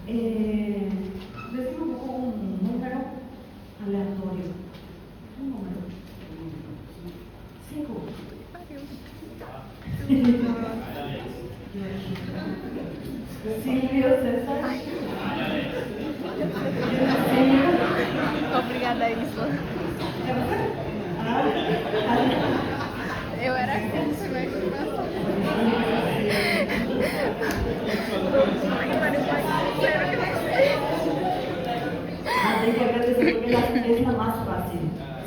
Decimos un poco un número aleatorio. Un número. 5. Silvio César. Obrigada a isso. Eu era contra, mas Hay que agradecer porque es la más fácil.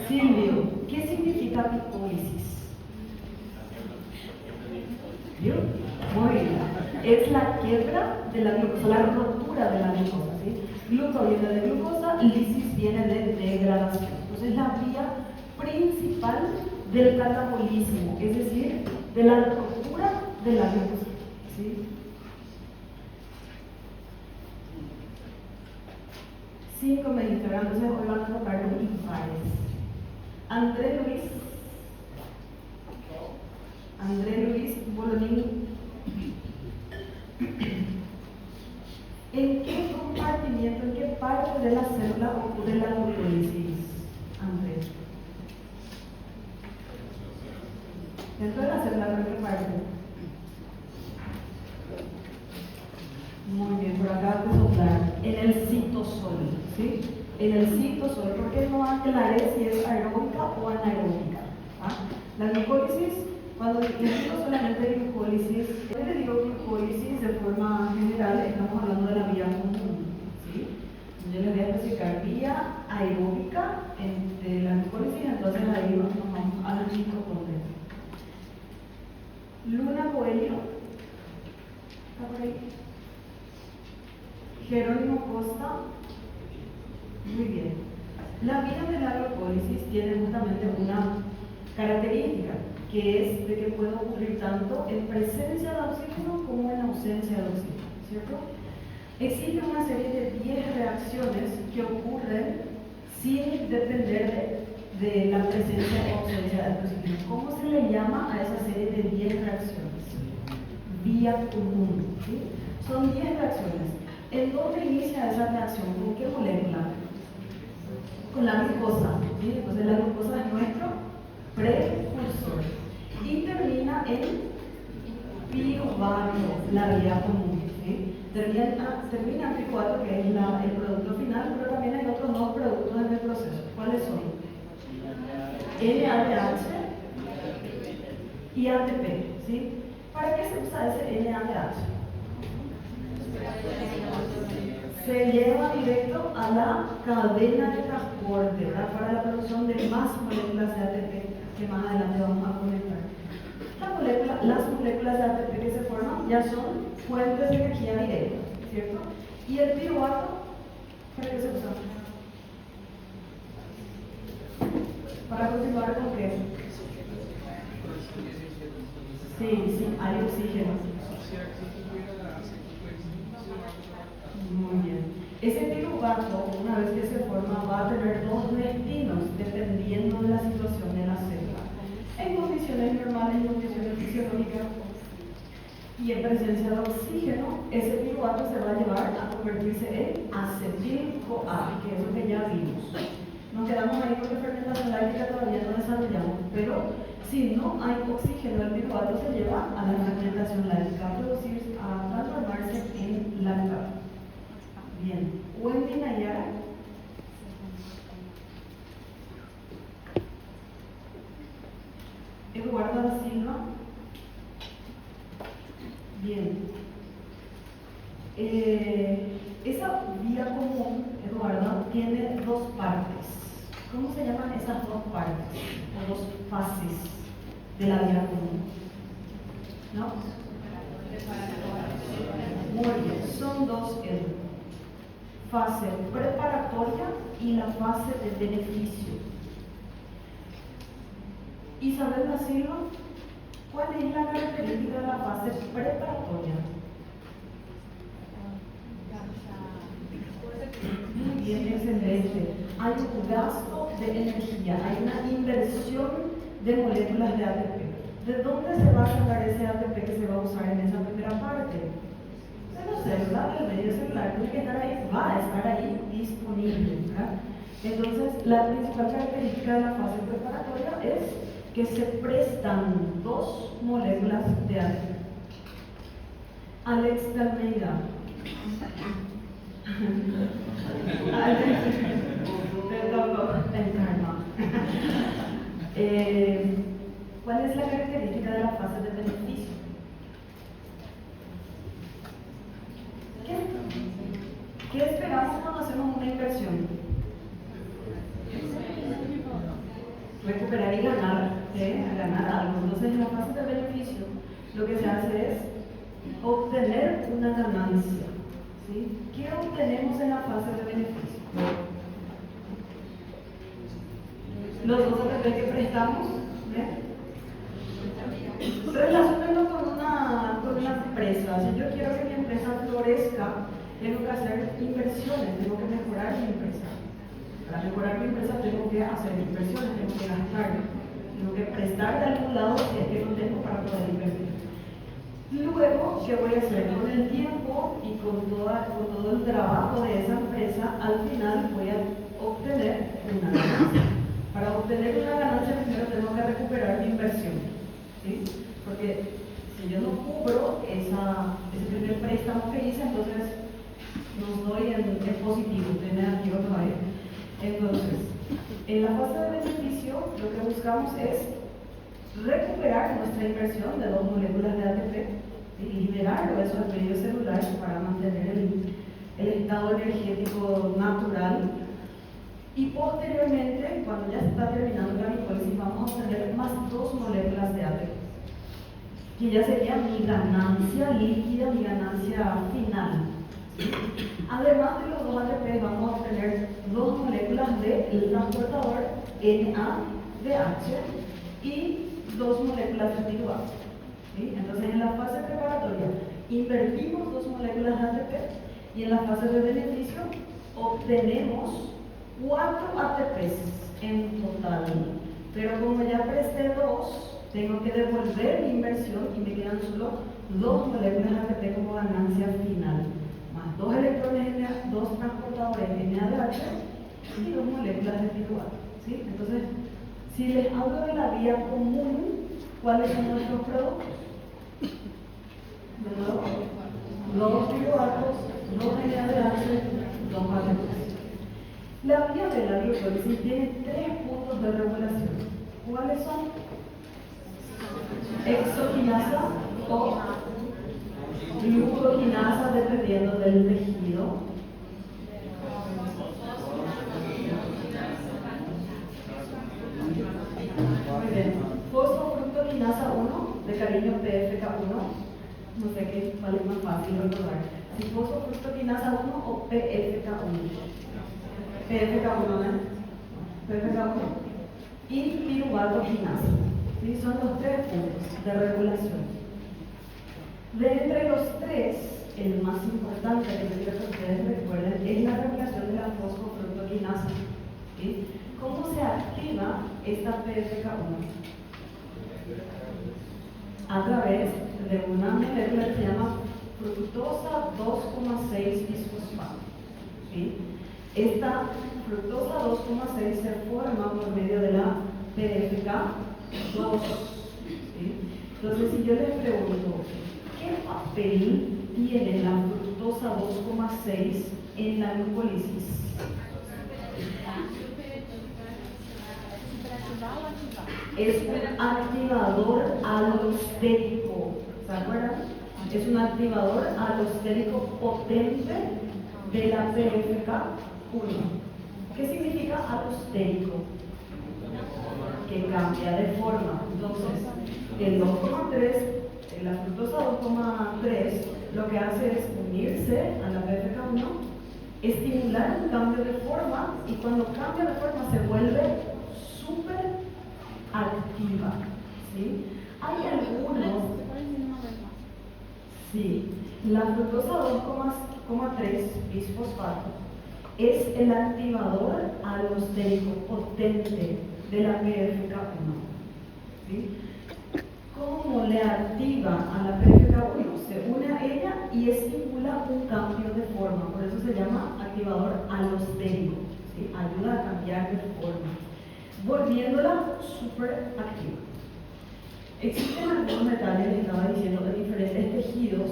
Silvio, ¿qué significa glucólisis? ¿Vio? Muy bien. Es la quiebra de la glucosa, la rotura de la glucosa. ¿Sí? Gluco viene de glucosa, lisis viene de degradación. Entonces, la vía principal del catabolismo, es decir, de la rotura de la glucosa. ¿Sí? 5 me dijeron, entonces hoy van a tocar los impares. André Luis Bolognini. ¿En qué compartimiento, en qué parte de la célula ocurre la glucólisis, Andrés? Dentro de la célula, ¿en qué parte? Muy bien, por acá de soplar. En el citosol, ¿sí? En el citosol, ¿por qué no aclaré si es aeróbica o anaeróbica? ¿Ah? La glucólisis, cuando les digo solamente glucólisis, yo les digo glucólisis de forma general, estamos hablando de la vía común, ¿sí? Yo les voy a especificar vía aeróbica de la glucólisis, entonces ahí nos vamos a los mitocondrios. Luna Coelho, ¿está por ahí? Jerónimo Costa, muy bien. La vía de la glucólisis tiene justamente una característica, que es de que puede ocurrir tanto en presencia de oxígeno como en ausencia de oxígeno, ¿cierto? Existe una serie de 10 reacciones que ocurren sin depender de la presencia o ausencia de oxígeno. ¿Cómo se le llama a esa serie de 10 reacciones? Vía común, ¿sí? Son 10 reacciones. ¿En dónde inicia esa reacción? ¿Con qué molécula? Con la glucosa, ¿sí? Entonces la glucosa es nuestro precursor y termina en piruvato, la vía común, ¿sí? Termina en piruvato, que es el producto final, pero también hay otros dos productos en el proceso. ¿Cuáles son? NADH y ATP, ¿sí? ¿Para qué se usa ese NADH? Se lleva directo a la cadena de transporte, ¿verdad? Para la producción de más moléculas de ATP, que más adelante vamos a comentar. Las moléculas de ATP que se forman ya son fuentes de energía directa, ¿cierto? Y el piruvato, ¿para qué se usa? Para continuar con qué. Sí, hay oxígeno. Muy bien. Ese piruvato, una vez que se forma, va a tener dos destinos dependiendo de la situación de la célula. En condiciones normales, en condiciones fisiológicas y en presencia de oxígeno, ese piruvato se va a llevar a convertirse en acetil-CoA, que es lo que ya vimos. Nos quedamos ahí porque fermentación láctica todavía no desarrollamos, pero si no hay oxígeno, el piruvato se lleva a la fermentación láctica, a transformarse en lactato. Bien, Wendy Nayara. Eduardo da Silva. Bien. Esa vía común, Eduardo, tiene dos partes. ¿Cómo se llaman esas dos partes o dos fases de la vía común? ¿No? Muy bien, son dos fase preparatoria y la fase de beneficio. Isabel da Silva, ¿cuál es la característica de la fase preparatoria? Muy bien, excelente. Hay un gasto de energía, hay una inversión de moléculas de ATP. ¿De dónde se va a sacar ese ATP que se va a usar en esa primera parte? de los celular, el medio celular tiene que estar ahí, va a estar ahí disponible, ¿verdad? Entonces, la principal característica de la fase preparatoria es que se prestan dos moléculas de ADN. Alex de Almeida. Alex, perdón, encarna. ¿Cuál es la característica de la fase de beneficio? ¿Qué esperamos cuando hacemos una inversión? Recuperar y ganar, ganar algo. Entonces, en la fase de beneficio, lo que se hace es obtener una ganancia. ¿Sí? ¿Qué obtenemos en la fase de beneficio? Los dos ATP que prestamos, relacionarlo con una empresa. Si yo quiero que mi empresa florezca, tengo que hacer inversiones, tengo que mejorar mi empresa. Para mejorar mi empresa tengo que hacer inversiones, tengo que gastar, tengo que prestar de algún lado si es que no tengo para poder invertir. Luego, ¿qué voy a hacer? Con el tiempo y con todo el trabajo de esa empresa, al final voy a obtener una ganancia. Para obtener una ganancia primero tengo que recuperar mi inversión, ¿sí? Porque si yo no cubro ese primer préstamo que hice, entonces no estoy en positivo, estoy negativo todavía. Entonces, en la fase de beneficio lo que buscamos es recuperar nuestra inversión de dos moléculas de ATP y liberarlo eso al medio celular para mantener el estado energético natural. Y posteriormente, cuando ya está terminando la glicólisis, vamos a obtener más dos moléculas de ATP, que ya sería mi ganancia líquida, mi ganancia final. Además de los dos ATP, vamos a obtener dos moléculas del transportador NADH y dos moléculas de PIRUVA. ¿Sí? Entonces, en la fase preparatoria invertimos dos moléculas de ATP y en la fase de beneficio obtenemos 4 ATPs en total. Pero como ya presté dos, tengo que devolver mi inversión y me quedan solo dos moléculas de ATP como ganancia final, más dos electrones, dos transportadores NADH y dos moléculas de PIRUVA. ¿Sí? Entonces, si les hablo de la vía común, ¿cuáles son nuestros productos? De nuevo, dos piruvatos, dos NADH, dos ATPs. La vía de la glucólisis tiene 3 puntos de regulación. ¿Cuáles son? Exoquinasa o glucoquinasa, dependiendo del tejido. Muy bien. Fosfofructoquinasa 1, de cariño PFK1. No sé qué cuál es más fácil recordar. Si fosfofructoquinasa 1 o PFK1. PFK1, ¿eh? PFK1 y piruvatoquinasa. ¿Sí? Son los 3 puntos de regulación. De entre los 3, el más importante que quiero que ustedes recuerden es la regulación de la fosfofructoquinasa. ¿Sí? ¿Cómo se activa esta PFK1? A través de una molécula que se llama fructosa 2,6 bisfosfato. ¿Sí? Esta fructosa 2,6 se forma por medio de la PFK2. ¿Sí? Entonces, si yo les pregunto, ¿qué papel tiene la fructosa 2,6 en la glucólisis? Es un activador alostérico, ¿se acuerdan? Es un activador alostérico potente de la PFK1. ¿Qué significa alostérico? Que cambia de forma. Entonces, el 2,3, la fructosa 2,3, lo que hace es unirse a la PFK1, estimular un cambio de forma, y cuando cambia de forma se vuelve súper activa. ¿Sí? Hay algunos. Sí, la fructosa 2,3 bisfosfato es el activador alostérico potente de la PFK1. ¿Sí? ¿Cómo le activa a la PFK1? Se une a ella y estimula un cambio de forma, por eso se llama activador alostérico, ¿sí? Ayuda a cambiar de forma, volviéndola súper activa. Existen algunos metales, les estaba diciendo, de diferentes tejidos,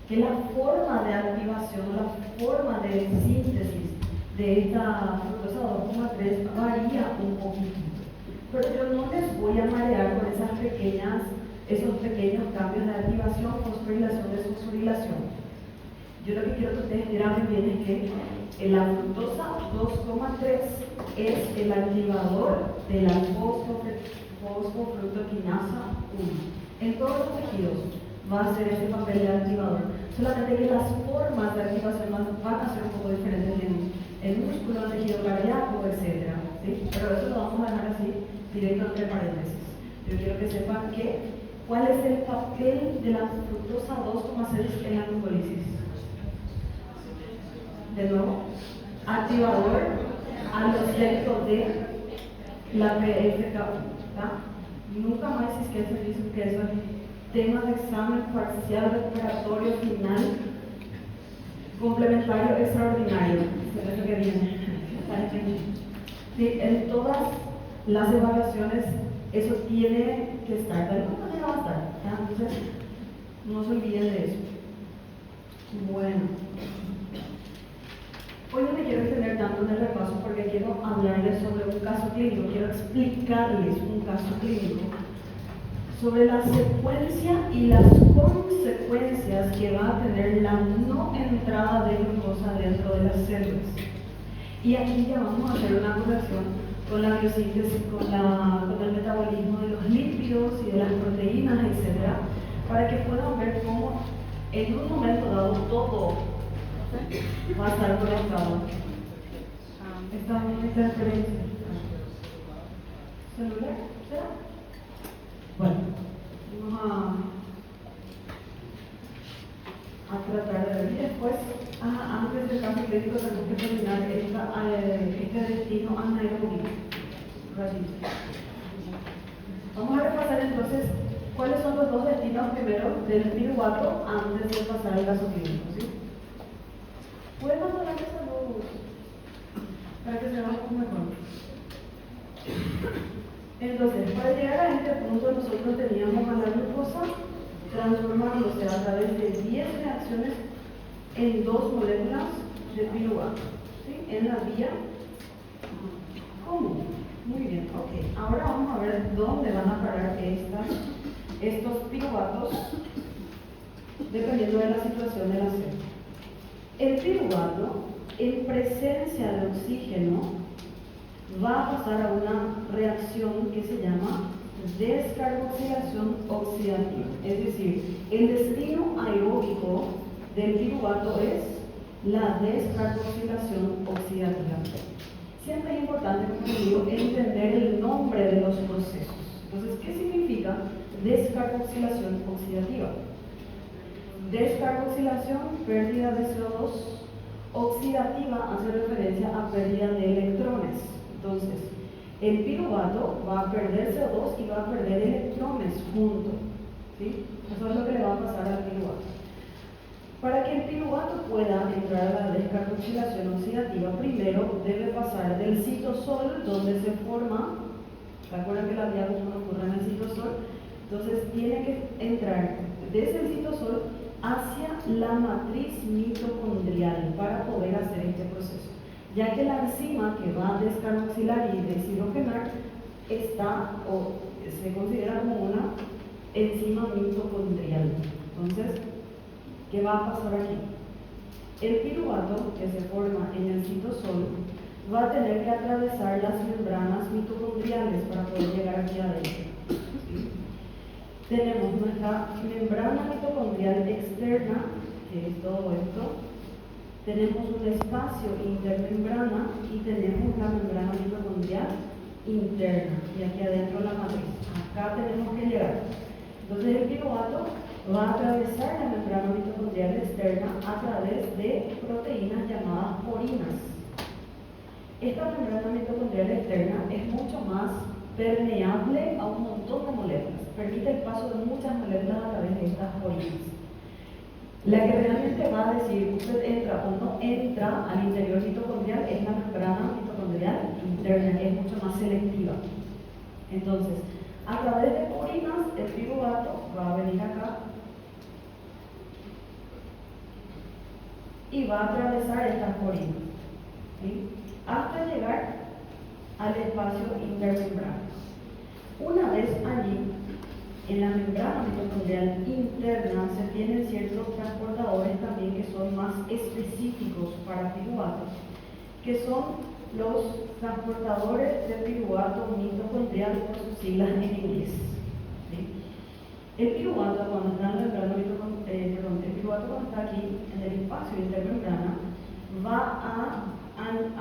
que la forma de activación, la forma de síntesis de esta fructosa 2,3 varía un poquitito. Pero yo no les voy a marear con esos pequeños cambios de activación, fosforilación, desfosforilación. Yo lo que quiero que ustedes graben bien es que la fructosa 2,3 es el activador de la fosfofructoquinasa 1. En todos los tejidos va a ser ese papel de activador. Solamente que las formas de activación van a ser un poco diferentes en el músculo, el tejido cardíaco, etc. ¿Sí? Pero eso lo vamos a dejar así, directo entre paréntesis. Yo quiero que sepan cuál es el papel de la fructosa 2,6 en la glucólisis. De nuevo, activador alostérico de la PFK1. Nunca más es que se dice que eso es tema de examen parcial recuperatorio final complementario extraordinario. Es eso que viene. Sí, en todas las evaluaciones eso tiene que estar, de alguna manera va a estar, ¿ya? Entonces no se olviden de eso. Bueno, hoy no me quiero extender tanto en el repaso porque quiero hablarles sobre un caso clínico, quiero explicarles un caso clínico sobre la secuencia y las consecuencias que va a tener la no entrada de glucosa dentro de las células. Y aquí ya vamos a hacer una correlación con la biosíntesis, con el metabolismo de los lípidos y de las proteínas, etc., para que puedan ver cómo en un momento dado todo va a estar conectado. ¿Está bien esta referencia? ¿Celular? ¿Será? Bueno, vamos a tratar de ver. Y después, antes del caso clínico, tenemos que terminar este destino anaeróbico. Vamos a repasar entonces cuáles son los dos destinos primero del piruvato antes de pasar al caso clínico. ¿Sí? ¿Pueden hablar de salud? Para que se vea un poco mejor. Entonces, para llegar a este punto, nosotros teníamos a la glucosa transformándose a través de 10 reacciones en 2 moléculas de piruvato, ¿sí? En la vía común. Muy bien, ok. Ahora vamos a ver dónde van a parar estos piruvatos, dependiendo de la situación de la célula. El piruvato, en presencia de oxígeno, va a pasar a una reacción que se llama descarboxilación oxidativa. Es decir, el destino aeróbico del piruvato es la descarboxilación oxidativa. Siempre es importante, como digo, entender el nombre de los procesos. Entonces, ¿qué significa descarboxilación oxidativa? Descarboxilación, pérdida de CO2. Oxidativa hace referencia a pérdida de electrones. Entonces, el piruvato va a perder CO2 y va a perder electrones juntos. ¿Sí? Eso es lo que le va a pasar al piruvato. Para que el piruvato pueda entrar a la descarboxilación oxidativa, primero debe pasar del citosol, donde se forma, ¿recuerdan que la vía común ocurre en el citosol? Entonces tiene que entrar desde el citosol hacia la matriz mitocondrial para poder hacer este proceso, ya que la enzima que va a descarboxilar y deshidrogenar está o se considera como una enzima mitocondrial. Entonces, ¿qué va a pasar aquí? El piruvato que se forma en el citosol va a tener que atravesar las membranas mitocondriales para poder llegar aquí adentro. ¿Sí? Tenemos nuestra membrana mitocondrial externa, que es todo esto. Tenemos un espacio intermembrana y tenemos la membrana mitocondrial interna. Y aquí adentro la matriz. Acá tenemos que llegar. Entonces el piruvato va a atravesar la membrana mitocondrial externa a través de proteínas llamadas porinas. Esta membrana mitocondrial externa es mucho más permeable a un montón de moléculas, permite el paso de muchas moléculas a través de estas porinas. La que realmente va a decir usted entra o no entra al interior mitocondrial es la membrana mitocondrial interna, que es mucho más selectiva. Entonces, a través de purinas, el piruvato va a venir acá y va a atravesar estas purinas, ¿sí?, hasta llegar al espacio intermembrana. Una vez allí, en la membrana mitocondrial interna se tienen ciertos transportadores también que son más específicos para piruvato, que son los transportadores de piruvato mitocondrial por sus siglas en inglés, ¿sí? El piruvato cuando está en la membrana el piruvato cuando está aquí en el espacio intermembrana va a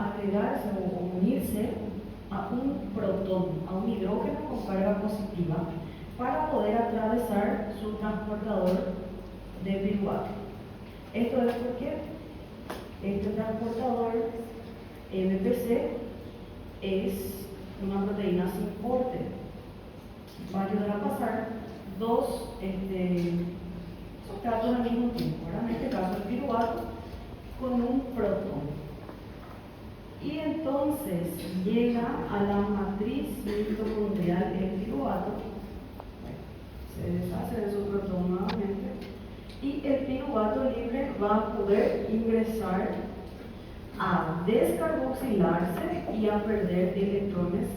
agregarse o unirse a un protón, a un hidrógeno con carga positiva, para poder atravesar su transportador de piruvato. Esto es porque este transportador MPC es una proteína sin porte. Va a ayudar a pasar dos sustratos al mismo tiempo, ¿verdad? En este caso el piruvato con un protón. Y entonces llega a la matriz mitocondrial el piruvato, se deshace de su protón nuevamente, y el piruvato libre va a poder ingresar a descarboxilarse y a perder electrones,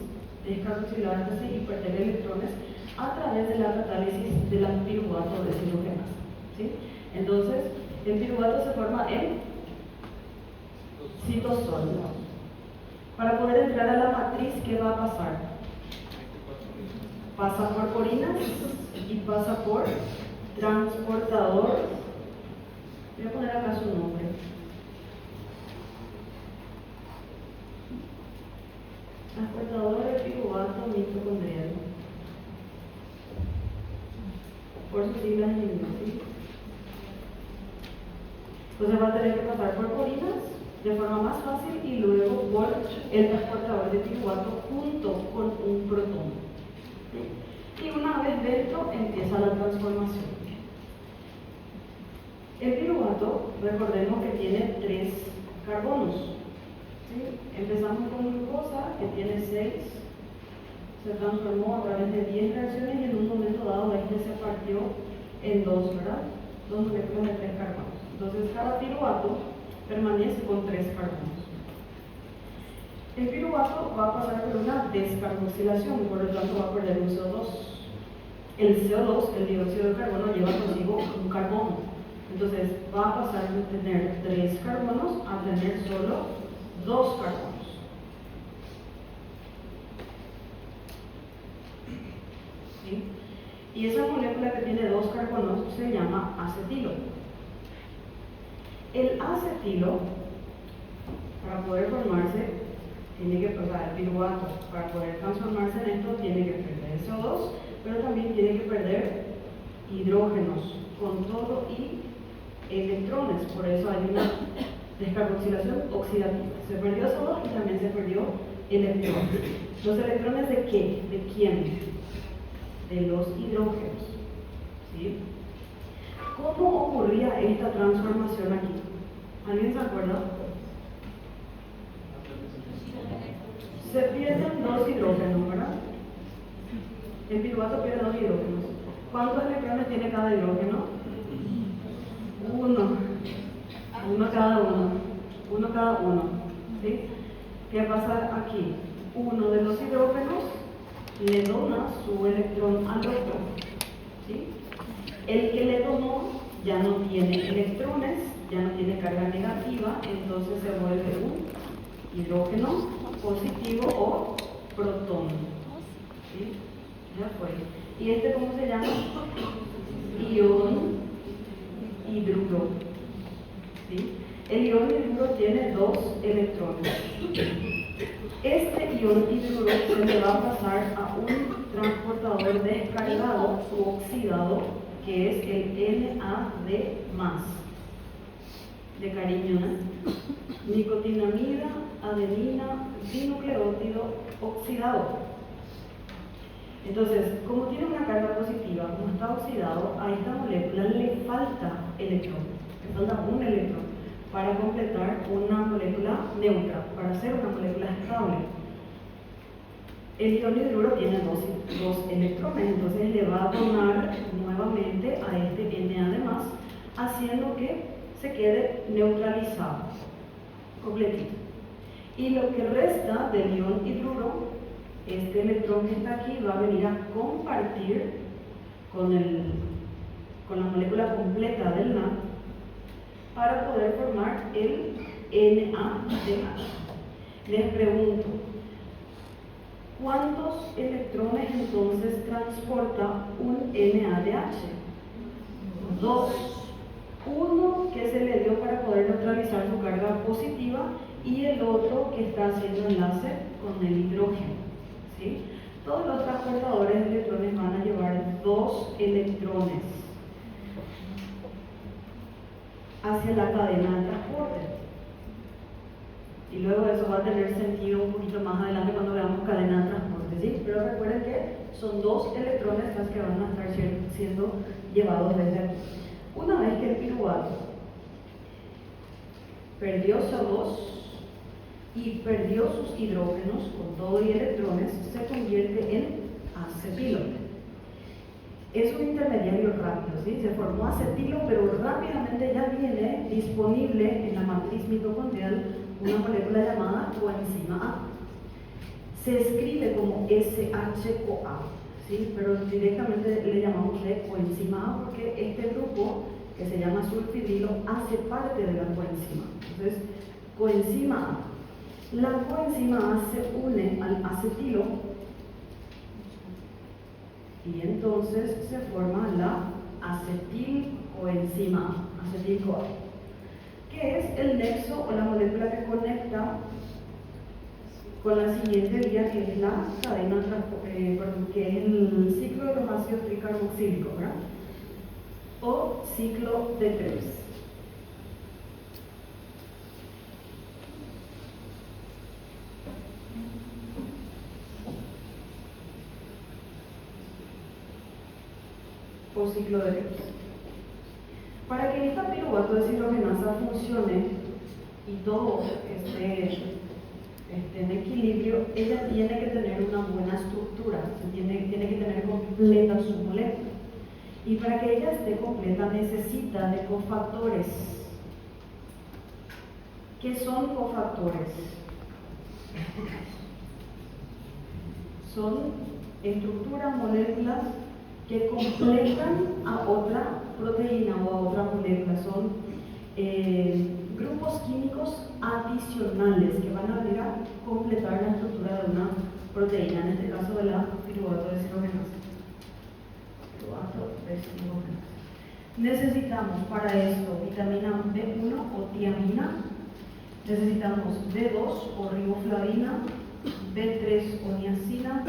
descarboxilarse y perder electrones a través de la catálisis de la piruvato deshidrogenasa, ¿sí? Entonces, el piruvato se forma en citosol. Para poder entrar a la matriz, ¿qué va a pasar? Pasa por porinas y pasa por transportador. Voy a poner acá su nombre. Transportador de piruvato mitocondrial. Por sus siglas en inglés, ¿sí? Entonces va a tener que pasar por porinas de forma más fácil y luego por el transportador de piruvato junto con un protón, ¿sí? Y una vez dentro empieza la transformación. El piruvato, recordemos que tiene 3 carbonos, ¿sí? Empezamos con glucosa, que tiene 6, se transformó a través de 10 reacciones y en un momento dado este se partió en 2, ¿verdad? 2 moléculas de 3 carbonos. Entonces cada piruvato permanece con 3 carbonos. El piruvato va a pasar por una descarboxilación y por lo tanto va a perder un CO2. El CO2, el dióxido de carbono, lleva consigo un carbono. Entonces va a pasar de tener 3 carbonos a tener solo 2 carbonos. ¿Sí? Y esa molécula que tiene 2 carbonos se llama acetilo. El acetilo, para poder formarse, tiene que pasar el piruvato. Para poder transformarse en esto, tiene que perder CO2, pero también tiene que perder hidrógenos con todo y electrones. Por eso hay una descarboxilación oxidativa. Se perdió CO2 y también se perdió electrones. ¿Los electrones de qué? ¿De quién? De los hidrógenos, ¿sí? ¿Cómo ocurría esta transformación aquí? ¿Alguien se acuerda? Se pierden 2 hidrógenos, ¿verdad? El piruvato pierde 2 hidrógenos. ¿Cuántos electrones tiene cada hidrógeno? 1 cada uno. 1 cada uno, ¿sí? ¿Qué pasa aquí? Uno de los hidrógenos le dona su electrón al otro, ¿sí? El que le donó ya no tiene electrones, ya no tiene carga negativa, entonces se vuelve un hidrógeno positivo o protón, ¿sí? Ya fue. ¿Y este cómo se llama? Ion hidruro, ¿sí? El ion hidruro tiene 2 electrones. Este ion hidruro se le va a pasar a un transportador descargado u oxidado, que es el NAD+, de cariño, ¿no? Nicotinamida, adenina, dinucleótido oxidado. Entonces, como tiene una carga positiva, como está oxidado, a esta molécula le falta electrón. falta un electrón para completar una molécula neutra, para hacer una molécula estable. El ion hidruro tiene dos electrones, entonces le va a donar nuevamente a este Na+, haciendo que se quede neutralizado, completito. Y lo que resta del ion hidruro, este electrón que está aquí va a venir a compartir con la molécula completa del Na para poder formar el NaDH. Les pregunto, ¿cuántos electrones entonces transporta un NaDH? 2. Uno que se le dio para poder neutralizar su carga positiva y el otro que está haciendo enlace con el hidrógeno, ¿sí? Todos los transportadores de electrones van a llevar 2 electrones hacia la cadena de transporte. Y luego eso va a tener sentido un poquito más adelante cuando veamos cadena de transporte, ¿sí? Pero recuerden que son 2 electrones las que van a estar siendo llevados desde aquí. Una vez que el piruvato perdió CO2 y perdió sus hidrógenos con todo y electrones, se convierte en acetilo. Es un intermediario rápido, ¿sí? Se formó acetilo, pero rápidamente ya viene disponible en la matriz mitocondrial una molécula llamada coenzima A. Se escribe como SHOA, ¿sí? Pero directamente le llamamos de coenzima A porque este grupo, que se llama sulfidrilo, hace parte de la coenzima. Entonces, coenzima A. La coenzima A se une al acetilo y entonces se forma la acetilcoenzima A, acetil-CoA, que es el nexo o la molécula que conecta con la siguiente vía, que es la cadena, que es el ciclo de los ácidos tricarboxílicos, ¿verdad? O ciclo de 3. O ciclo de 3. Para que esta piruvato deshidrogenasa funcione y todo esté en equilibrio, ella tiene que tener una buena estructura, tiene que tener completa su molécula. Y para que ella esté completa necesita de cofactores. ¿Qué son cofactores? Son estructuras, moléculas que completan a otra proteína o a otra molécula. Son grupos químicos adicionales que van a venir a completar la estructura de una proteína, en este caso de la piruvato deshidrogenasa. Necesitamos para esto vitamina B1 o tiamina, necesitamos B2 o riboflavina, B3 o niacina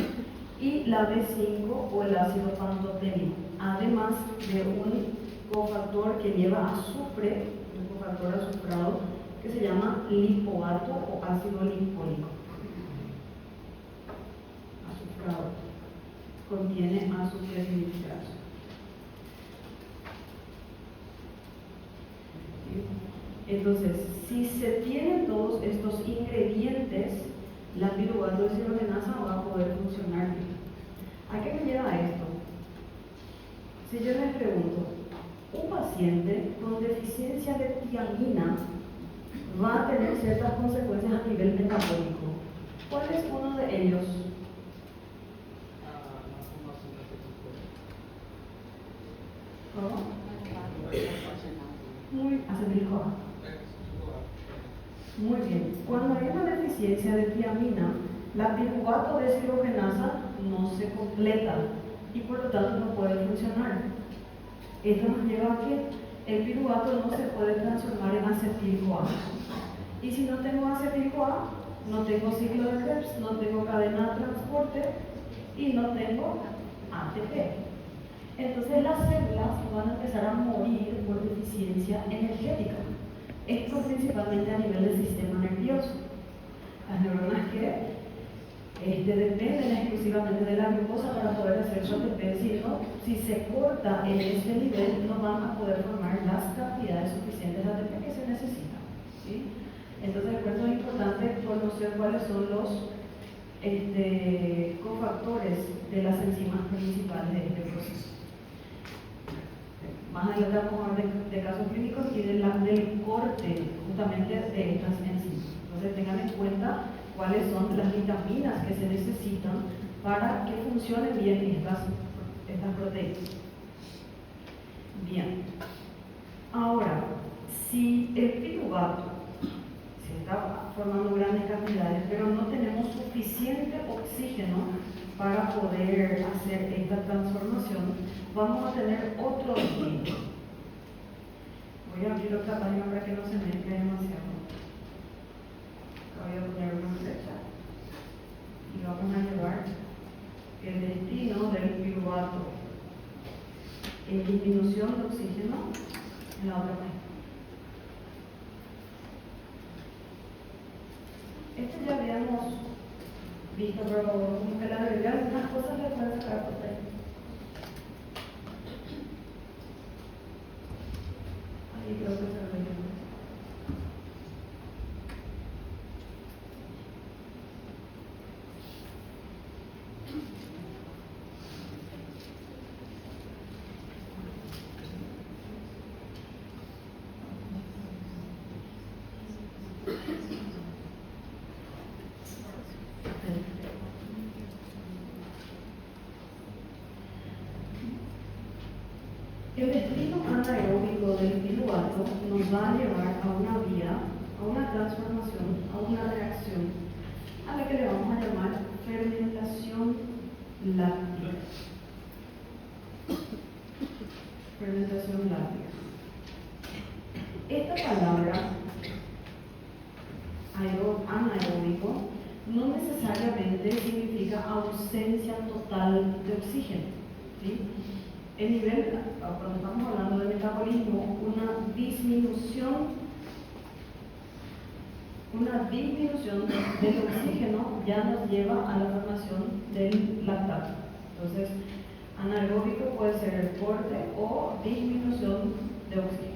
y la B5 o el ácido pantoténico, además de un cofactor que lleva azufre, un cofactor azufrado que se llama lipoato o ácido lipólico. Azufrado contiene azúcares nitrilados. Entonces, si se tienen todos estos ingredientes, la piruvato deshidrogenasa va a poder funcionar bien. ¿A qué me lleva esto? Si yo les pregunto, un paciente con deficiencia de tiamina va a tener ciertas consecuencias a nivel metabólico. ¿Cuál es uno de ellos? ¿Cómo? Acetil-CoA. Muy bien. Cuando hay una deficiencia de tiamina, la piruvato deshidrogenasa no se completa y por lo tanto no puede funcionar. Esto nos lleva a que el piruvato no se puede transformar en acetil-CoA. Y si no tengo acetil-CoA, no tengo ciclo de Krebs, no tengo cadena de transporte y no tengo ATP. Entonces las células van a empezar a morir por deficiencia energética. Esto principalmente a nivel del sistema nervioso. Las neuronas que dependen exclusivamente de la glucosa para poder hacer su ATP, sino si se corta en este nivel no van a poder formar las cantidades suficientes de ATP que se necesitan, ¿sí? Entonces, por eso es importante conocer cuáles son los cofactores de las enzimas principales de este proceso. Más adelante vamos a hablar de casos clínicos y del corte justamente de estas enzimas. Entonces tengan en cuenta cuáles son las vitaminas que se necesitan para que funcionen bien estas proteínas. Bien. Ahora, si el piruvato se está formando grandes cantidades, pero no tenemos suficiente oxígeno para poder hacer esta transformación, vamos a tener otro destino. Voy a abrir otra página para que no se mezcle demasiado. Voy a poner una flecha y vamos a llevar el destino del piruvato en disminución de oxígeno en la otra página. Esto ya habíamos visto, pero como que la realidad algunas cosas le pueden sacar por ahí. Ahí creo que se lo veía. El destino anaeróbico del piruvato nos va a llevar a una vía, a una transformación, a una reacción, a la que le vamos a llamar fermentación láctea. Fermentación láctea. Esta palabra, anaeróbico, no necesariamente significa ausencia total de oxígeno, ¿sí? El nivel, cuando estamos hablando de metabolismo, una disminución del oxígeno ya nos lleva a la formación del lactato. Entonces, anaeróbico puede ser el corte o disminución de oxígeno.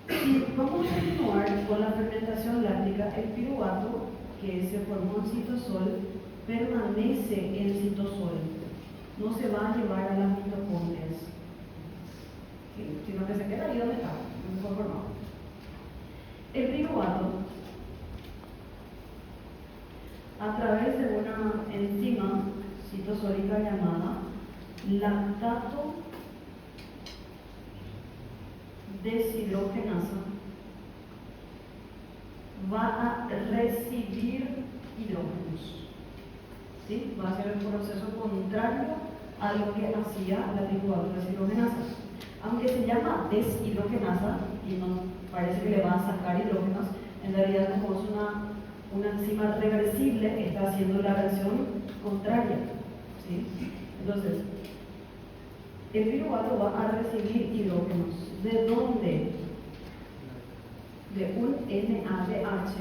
Si vamos a continuar con la fermentación láctica, el piruvato que se formó en citosol permanece en citosol. No se va a llevar a las mitocondrias, ¿sí? Sino que se queda ahí donde está, donde fue formado. El piruvato, a través de una enzima citosólica llamada lactato deshidrogenasa, va a recibir hidrógenos, ¿sí? Va a ser el proceso contrario a lo que hacía la piruvato deshidrogenasa. Aunque se llama deshidrogenasa y no parece que le va a sacar hidrógenos, en realidad como es una enzima reversible, está haciendo la reacción contraria, ¿sí? Entonces, el piruvato va a recibir hidrógenos. ¿De dónde? De un NADH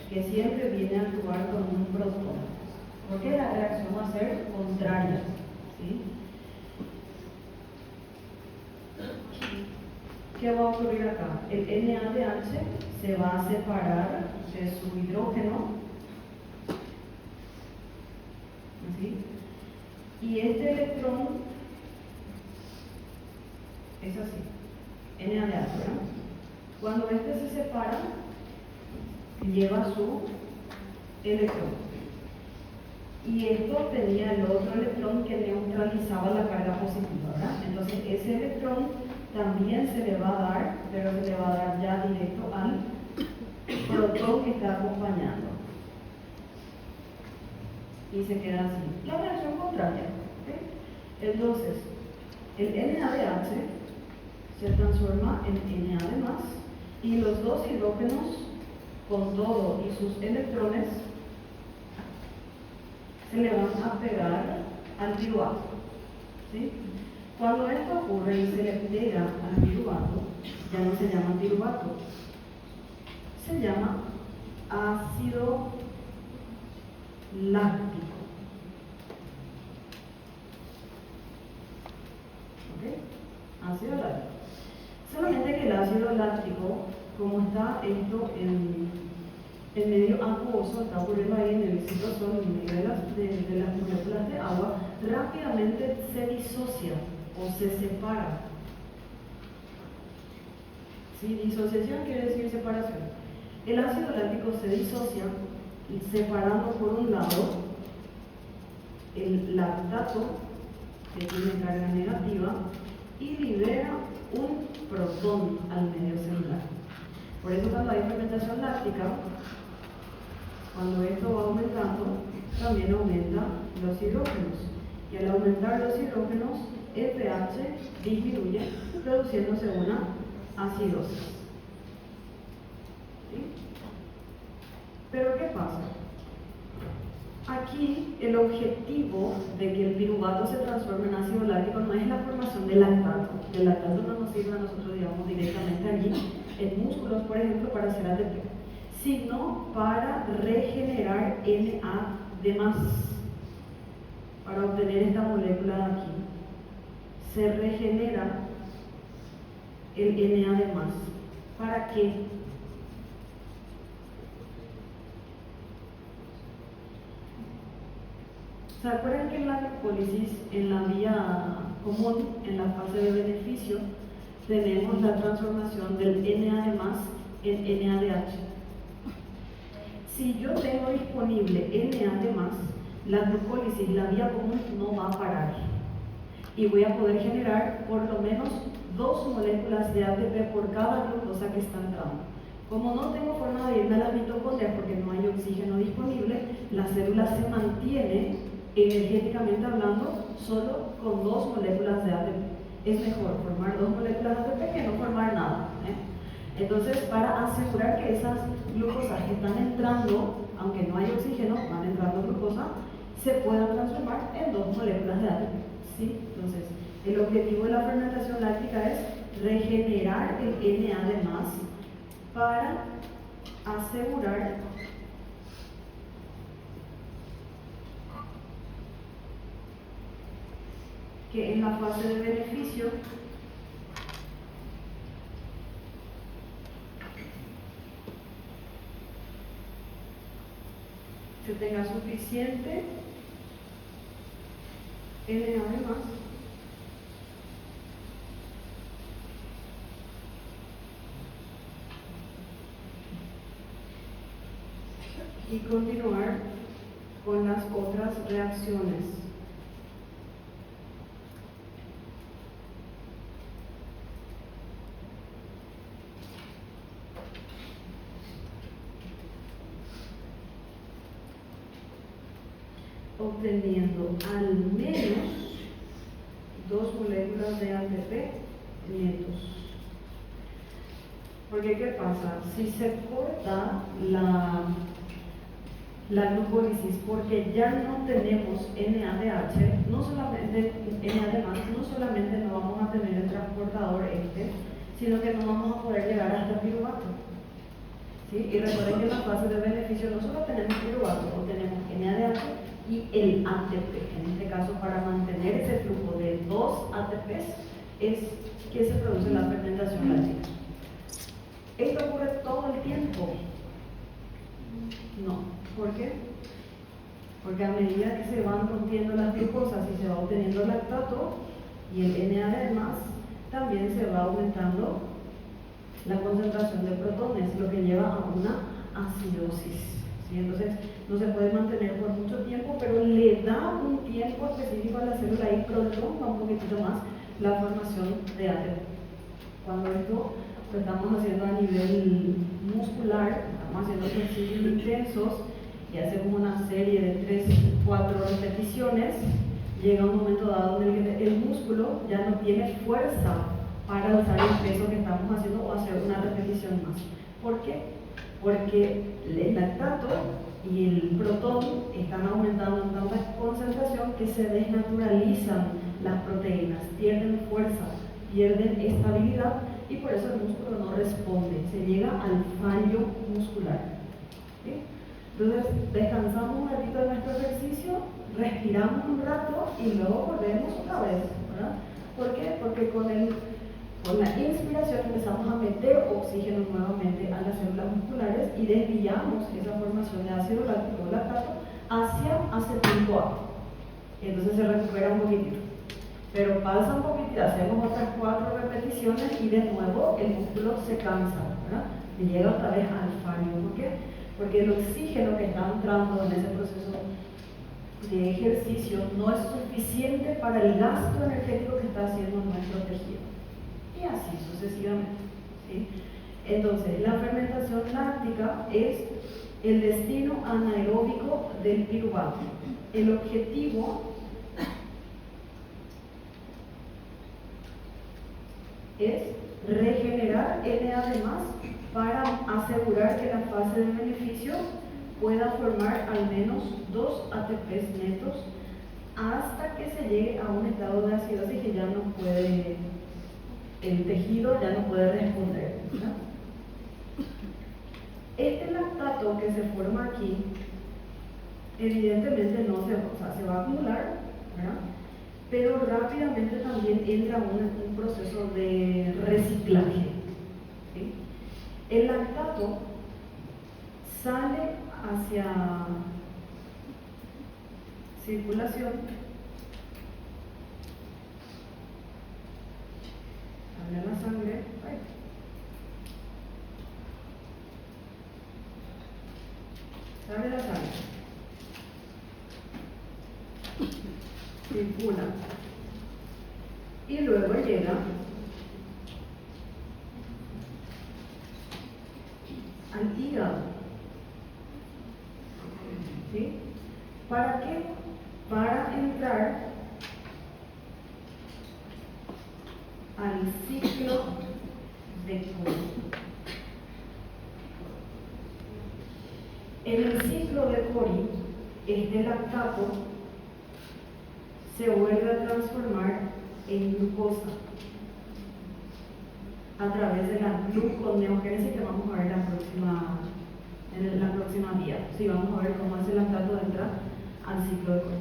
que siempre viene a actuar con un protón, porque la reacción va a ser contraria, ¿sí? ¿Qué va a ocurrir acá? El NADH se va a separar de su hidrógeno, ¿sí? Y este electrón es así, NADH, ¿verdad? Cuando este se separa, lleva su electrón. Y esto tenía el otro electrón que neutralizaba la carga positiva, ¿verdad? Entonces ese electrón también se le va a dar, pero se le va a dar ya directo al protón que está acompañando. Y se queda así. La reacción contraria, ¿okay? Entonces, el NADH se transforma en NAD+, y los dos hidrógenos con todo y sus electrones se le van a pegar al piruvato, ¿sí? Cuando esto ocurre y se le pega al piruvato, ya no se llama piruvato, se llama ácido láctico. ¿Ok? Ácido láctico. Solamente que el ácido láctico, como está esto en medio acuoso, está ocurriendo ahí en el citosol, en medio de las moléculas de agua, rápidamente se disocia o se separa. ¿Sí? Disociación quiere decir separación. El ácido láctico se disocia separando por un lado el lactato, que tiene carga negativa, y libera un protón al medio celular. Por eso cuando hay fermentación láctica, cuando esto va aumentando, también aumentan los hidrógenos. Y al aumentar los hidrógenos, el pH disminuye, produciéndose una acidosis. ¿Sí? Pero ¿qué pasa? Aquí el objetivo de que el piruvato se transforme en ácido láctico no es la formación del lactato. El lactato no nos sirve a nosotros, digamos, directamente allí, en músculos, por ejemplo, para hacer ATP, sino para regenerar NAD+, para obtener esta molécula de aquí. Se regenera el NAD+. ¿Para qué? ¿Se acuerdan que en la glucólisis, en la vía común, en la fase de beneficio, tenemos la transformación del NAD+ en NADH? Si yo tengo disponible NAD+, la glucólisis, la vía común, no va a parar. Y voy a poder generar por lo menos 2 moléculas de ATP por cada glucosa que está entrando. Como no tengo forma de irme a las mitocondrias porque no hay oxígeno disponible, la célula se mantiene energéticamente hablando solo con 2 moléculas de ATP. Es mejor formar 2 moléculas de ATP que no formar nada. Entonces, para asegurar que esas glucosas que están entrando, aunque no hay oxígeno, van entrando glucosa, se puedan transformar en 2 moléculas de ATP. ¿Sí? Entonces, el objetivo de la fermentación láctica es regenerar el NAD+ para asegurar que en la fase de beneficio se tenga suficiente NAD+ y continuar con las otras reacciones. Obteniendo al menos 2 moléculas de ATP netos. Porque ¿qué pasa? Si se corta la glucólisis porque ya no tenemos NADH, no solamente NAD+, no solamente no vamos a tener el transportador sino que no vamos a poder llegar hasta el piruvato. ¿Sí? Y recuerden que en la fase de beneficio no solo tenemos piruvato, o tenemos NADH y el ATP. En este caso, para mantener ese flujo de 2 ATPs es que se produce la fermentación láctica. ¿Esto ocurre todo el tiempo? No. ¿Por qué? Porque a medida que se van rompiendo las glucosas y se va obteniendo el lactato y el NAD+, también se va aumentando la concentración de protones, lo que lleva a una acidosis. ¿Sí? Entonces, no se puede mantener por mucho tiempo, pero le da un tiempo específico a la célula y prolonga un poquitito más la formación de ATP. Cuando esto lo estamos haciendo a nivel muscular, estamos haciendo ejercicios intensos y hacemos una serie de 3-4 repeticiones, llega un momento dado en el que el músculo ya no tiene fuerza para alzar el peso que estamos haciendo o hacer una repetición más. ¿Por qué? Porque el lactato y el protón están aumentando en tanta concentración que se desnaturalizan las proteínas, pierden fuerza, pierden estabilidad y por eso el músculo no responde, se llega al fallo muscular. ¿Sí? Entonces, descansamos un ratito de nuestro ejercicio, respiramos un rato y luego volvemos otra vez, ¿verdad? ¿Por qué? Porque con la inspiración empezamos a meter oxígeno nuevamente a las células musculares y desviamos esa formación de ácido láctico o lactato hacia acetilco A. Entonces se recupera un poquitito. Pero pasa un poquitito, hacemos otras 4 repeticiones y de nuevo el músculo se cansa, ¿verdad? Y llega otra vez al fallo. ¿Por qué? Porque el oxígeno que está entrando en ese proceso de ejercicio no es suficiente para el gasto energético que está haciendo nuestro tejido. Y así sucesivamente, ¿sí? Entonces, la fermentación láctica es el destino anaeróbico del piruvato. El objetivo es regenerar Na+ para asegurar que la fase de beneficio pueda formar al menos 2 ATPs netos hasta que se llegue a un estado de acidosis que ya no puede, el tejido ya no puede responder, ¿verdad? Este lactato que se forma aquí, evidentemente no se va a acumular, ¿verdad? Pero rápidamente también entra un proceso de reciclaje, ¿sí? El lactato sale hacia circulación, sale a la sangre, sale la sangre, circula y luego llega al hígado. ¿Sí? ¿Para qué? Para entrar al ciclo de Cori. En el ciclo de Cori, este lactato se vuelve a transformar en glucosa a través de la gluconeogénesis que vamos a ver en la próxima vía. Sí, vamos a ver cómo ese lactato entra al ciclo de Cori.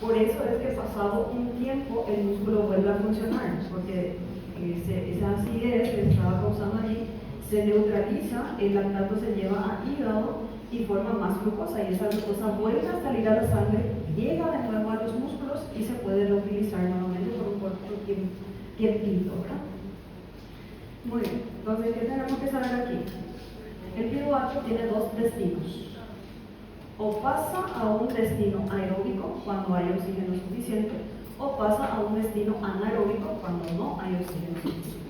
Por eso es que pasado un tiempo el músculo vuelve a funcionar, porque esa acidez que estaba causando allí se neutraliza, el lactato se lleva a hígado y forma más glucosa, y esa glucosa vuelve a salir a la sangre, llega de nuevo a los músculos y se puede reutilizar nuevamente por un corto tiempito, ¿verdad? Muy bien, entonces, ¿qué tenemos que saber aquí? El piruvato tiene 2 destinos. O pasa a un destino aeróbico cuando hay oxígeno suficiente, o pasa a un destino anaeróbico cuando no hay oxígeno suficiente.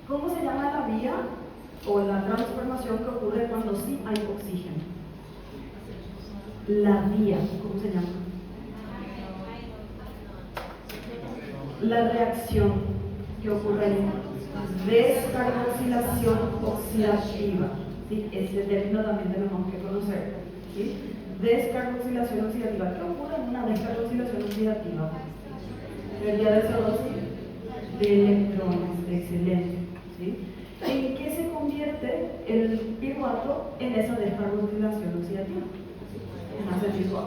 ¿Cómo se llama la vía o la transformación que ocurre cuando sí hay oxígeno? La vía, ¿cómo se llama? La reacción que ocurre ahí, descarboxilación oxidativa. ¿Sí? Este término también tenemos que conocer. ¿Sí? Descarboxilación oxidativa. ¿Qué ocurre en una descarboxilación oxidativa? Pérdida de CO2, de electrones, excelente. ¿Sí? ¿En qué se convierte el piruvato en esa descarboxilación oxidativa? En acetilco A.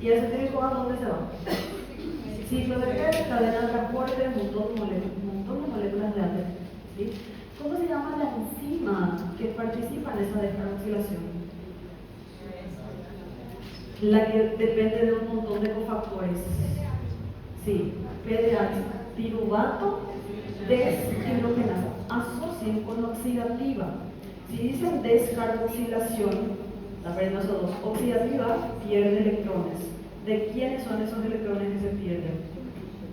¿Y acetilco A dónde se va? Ciclo de Krebs, cadena de transporte, un montón de moléculas de ATP. ¿Sí? ¿Cómo se llama la enzima que participa en esa descarboxilación? La que depende de un montón de cofactores. Sí, PDH, piruvato deshidrogenasa. Asocien con oxidativa. Si dicen descarboxilación, la pérdida de CO2, oxidativa pierde electrones. ¿De quiénes son esos electrones que se pierden?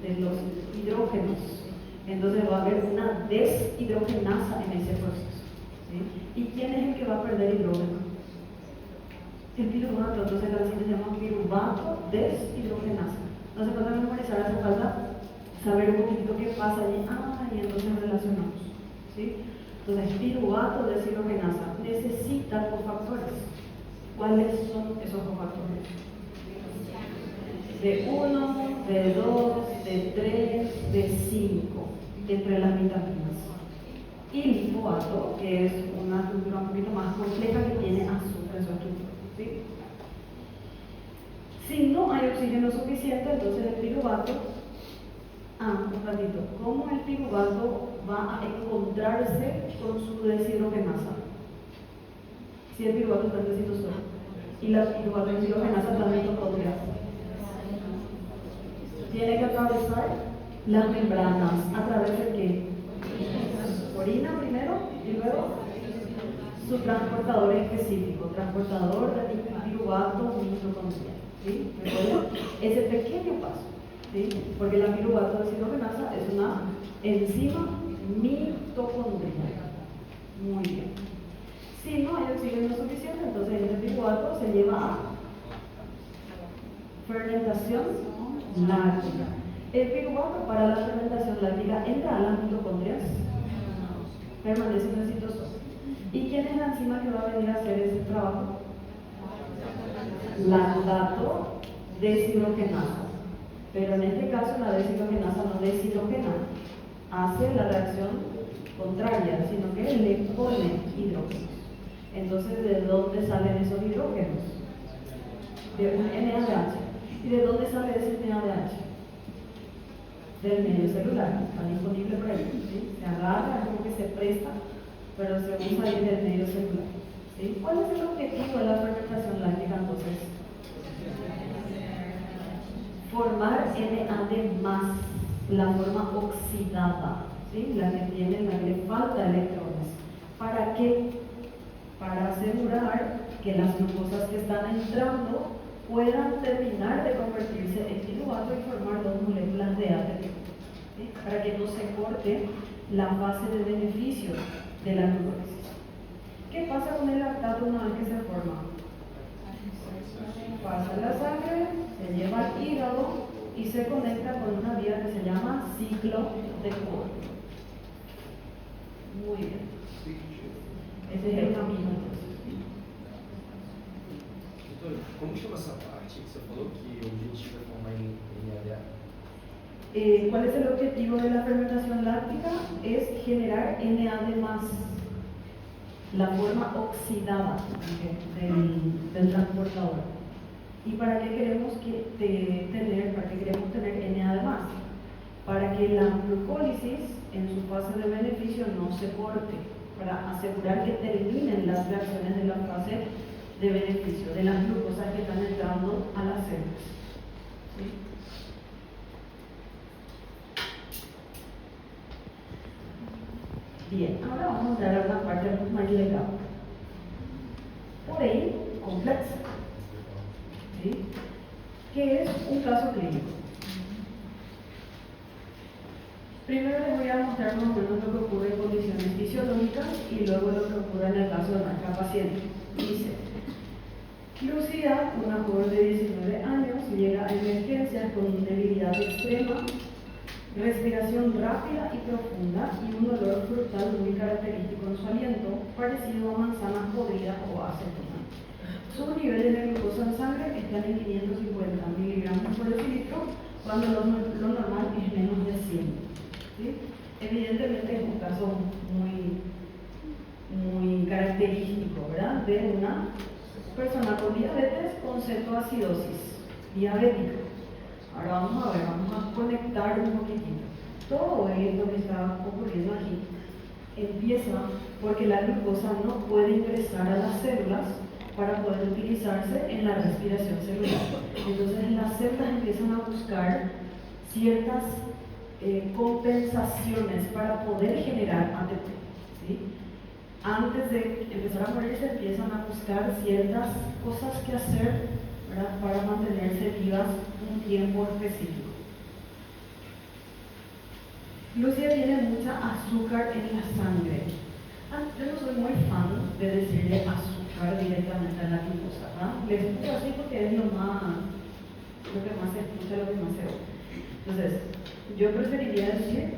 De los hidrógenos. Entonces va a haber una deshidrogenasa en ese proceso. ¿Sí? ¿Y quién es el que va a perder hidrógeno? El piruvato. Entonces la enzima se llama piruvato deshidrogenasa. No se puede memorizar, hace falta saber un poquito qué pasa allí. Y entonces relacionamos. ¿Sí? Entonces piruvato deshidrogenasa necesita cofactores. ¿Cuáles son esos cofactores? De 1, de 2, de 3, de 5, entre las vitaminas. y lipoato, que es una estructura un poquito más compleja que tiene azúcar en su estructura, ¿sí? Si no hay oxígeno suficiente, entonces el piruvato, un ratito, ¿cómo el piruvato va a encontrarse con su deshidrogenasa? Si el piruvato está en desintoxón y la piruvato deshidrogenasa está en mitocondria, tiene que atravesar las membranas. ¿A través de qué? Orina primero y luego su transportador específico, transportador de piruvato mitocondrial. ¿Sí? ¿Recuerdan? Ese pequeño paso, ¿sí? Porque la piruvato deshidrogenasa es una enzima mitocondrial. Muy bien. Si no hay oxígeno suficiente, entonces el piruvato se lleva a fermentación láctica. El piruvato para la fermentación láctica entra a las mitocondrias, permanece en el citosol. ¿Y quién es la enzima que va a venir a hacer ese trabajo? Lactato deshidrogenasa. Pero en este caso la deshidrogenasa no deshidrogena, hace la reacción contraria, sino que le pone hidrógenos. Entonces, ¿de dónde salen esos hidrógenos? De un NADH. ¿Y de dónde sale ese NADH? Del medio celular. Está disponible por ahí, ¿sí? Se agarra, como que se presta, pero se usa ahí del medio celular, ¿sí? ¿Cuál es el objetivo de la fermentación láctica entonces? Formar NAD+, la forma oxidada, ¿sí? La que tiene, la que le falta electrones. ¿Para qué? Para asegurar que las glucosas que están entrando puedan terminar de convertirse en piruvato y formar dos moléculas de ATP, ¿sí? Para que no se corte la fase de beneficio de la glucólisis. ¿Qué pasa con el lactato una vez que se forma? Pasa a la sangre, se lleva al hígado y se conecta con una vía que se llama ciclo de Cole. Muy bien. Esse é o caminho. Doutor, como chama essa parte que você falou que o objetivo é formar em NADH? ¿Cuál es el objetivo de la fermentación láctica? Es generar NAD+, la forma oxidada del transportador. ¿Y para qué queremos tener NAD+? Para que la glucólisis en su fase de beneficio no se corte, para asegurar que terminen las reacciones de la fase de beneficio de las glucosas que están entrando a las células, ¿sí? Bien, ahora vamos a entrar a una parte más legal, por ahí complexa, ¿sí? Que es un caso clínico. Primero les voy a mostrar más o menos lo que ocurre en condiciones fisiológicas y luego lo que ocurre en el caso de nuestra paciente. Dice, Lucía, una joven de 19 años, llega a emergencias con debilidad extrema, respiración rápida y profunda y un olor frutal muy característico en su aliento, parecido a manzanas podridas o acetona. Sus niveles de glucosa en sangre están en 550 miligramos por decilitro, cuando lo normal es menos de 100. ¿Sí? Evidentemente es un caso muy característico, ¿verdad? De una persona con diabetes con cetoacidosis diabética. Ahora vamos a ver, vamos a conectar un poquitito. Todo esto que está ocurriendo aquí empieza porque la glucosa no puede ingresar a las células para poder utilizarse en la respiración celular. Entonces las células empiezan a buscar ciertas compensaciones para poder generar ATP, ¿sí? Antes de empezar a morirse empiezan a buscar ciertas cosas que hacer, ¿verdad? Para mantenerse vivas un tiempo específico. Lucía tiene mucha azúcar en la sangre. Yo no soy muy fan de decirle azúcar directamente a la glucosa, ¿verdad? Les digo así porque es lo que más se escucha, lo que más se oye. Entonces, yo preferiría decir,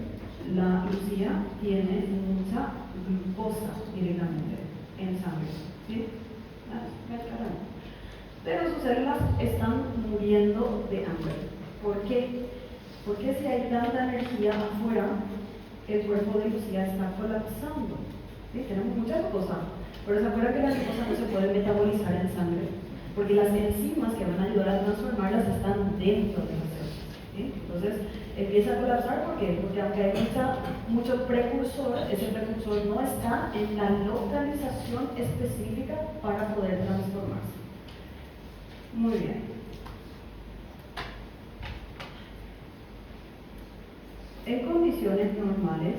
la Lucía tiene mucha glucosa directamente en sangre, ¿sí? Pero sus células están muriendo de hambre. ¿Por qué? Porque si hay tanta energía afuera, el cuerpo de Lucía está colapsando. ¿Sí? Tenemos muchas cosas, pero se acuerda que la glucosa no se puede metabolizar en sangre, porque las enzimas que van a ayudar a transformarlas están dentro de las células. ¿Sí? Entonces empieza a colapsar, ¿por qué? Porque aunque hay mucho precursor, ese precursor no está en la localización específica para poder transformarse. Muy bien. En condiciones normales,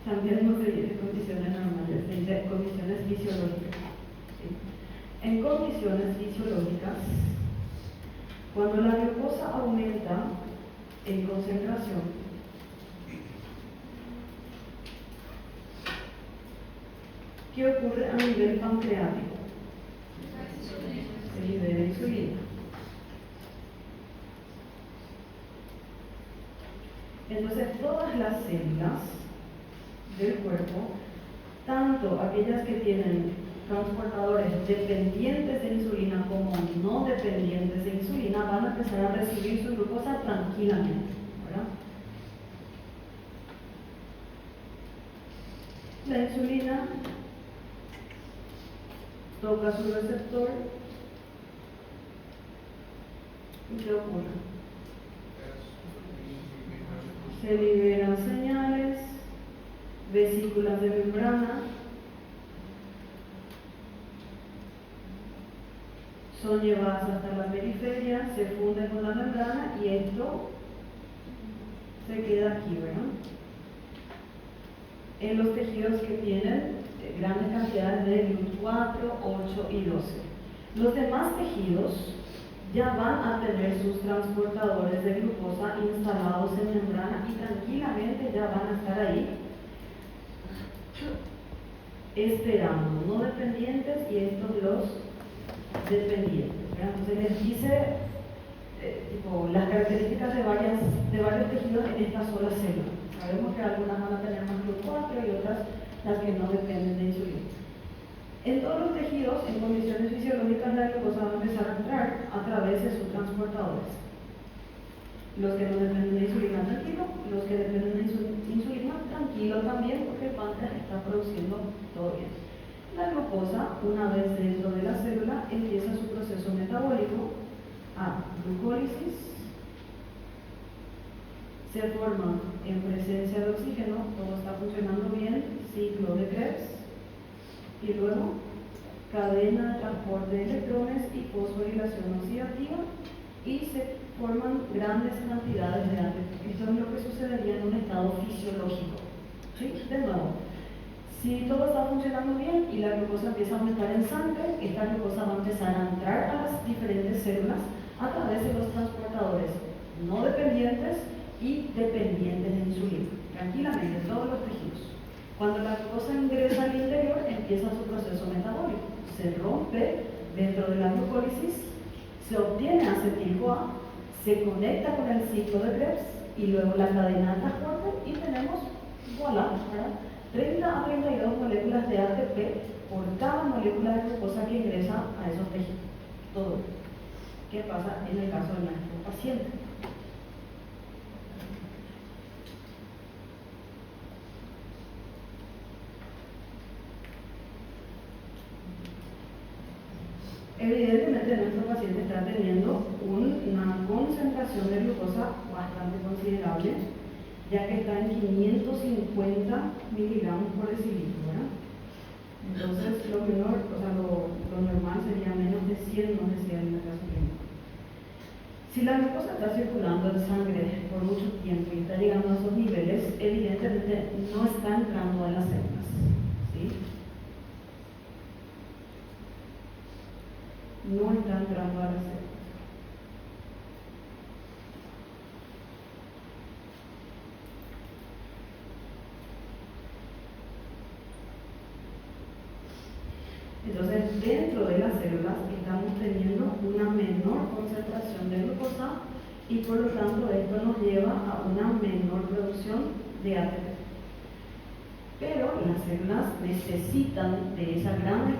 también no se dice condiciones normales, se dice condiciones fisiológicas. ¿Sí? En condiciones fisiológicas, cuando la glucosa aumenta en concentración, ¿qué ocurre a nivel pancreático? Se libera insulina. Entonces, todas las células del cuerpo, tanto aquellas que tienen transportadores dependientes de insulina como no dependientes de insulina, van a empezar a recibir su glucosa tranquilamente, ¿verdad? La insulina toca su receptor y ¿qué ocurre? Se liberan señales, vesículas de membrana, son llevadas hasta la periferia, se funden con la membrana y esto se queda aquí, ¿verdad? En los tejidos que tienen grandes cantidades de GLUT4, 8 y 12. Los demás tejidos ya van a tener sus transportadores de glucosa instalados en membrana y tranquilamente ya van a estar ahí esperando, no dependientes y estos los dependientes. Entonces les dice las características de varios tejidos en esta sola célula. Sabemos que algunas van a tener más GLUT4 y otras las que no dependen de insulina. En todos los tejidos, en condiciones fisiológicas, la glucosa va a empezar a entrar a través de sus transportadores. Los que no dependen de insulina, tranquilo. Los que dependen de insulina, tranquilo también, porque el páncreas está produciendo todo bien. La glucosa, una vez dentro de la célula, empieza su proceso metabólico a glucólisis. Se forma en presencia de oxígeno, todo está funcionando bien, ciclo de Krebs. Y luego, cadena de transporte de electrones y fosforilación oxidativa, y se forman grandes cantidades de ATP. Esto es lo que sucedería en un estado fisiológico. ¿Sí? De nuevo, si todo está funcionando bien y la glucosa empieza a aumentar en sangre, esta glucosa va a empezar a entrar a las diferentes células a través de los transportadores no dependientes y dependientes de insulina, tranquilamente, en todos los tejidos. Cuando la glucosa ingresa al interior, empieza su proceso metabólico. Se rompe dentro de la glucólisis, se obtiene acetil-CoA, se conecta con el ciclo de Krebs y luego la cadena de transporte y tenemos, voilà, 30 a 32 moléculas de ATP por cada molécula de glucosa que ingresa a esos tejidos. Todo. ¿Qué pasa en el caso de nuestro paciente? Evidentemente nuestro paciente está teniendo una concentración de glucosa bastante considerable, ya que está en 550 miligramos por decilitro, ¿verdad? Entonces lo normal sería menos de 100, nos decía en el caso clínico. Si la glucosa está circulando en sangre por mucho tiempo y está llegando a esos niveles, evidentemente no está entrando en las células, ¿sí? No está entrando a las células. Entonces, dentro de las células estamos teniendo una menor concentración de glucosa y por lo tanto esto nos lleva a una menor producción de ATP. Pero las células necesitan de esas grandes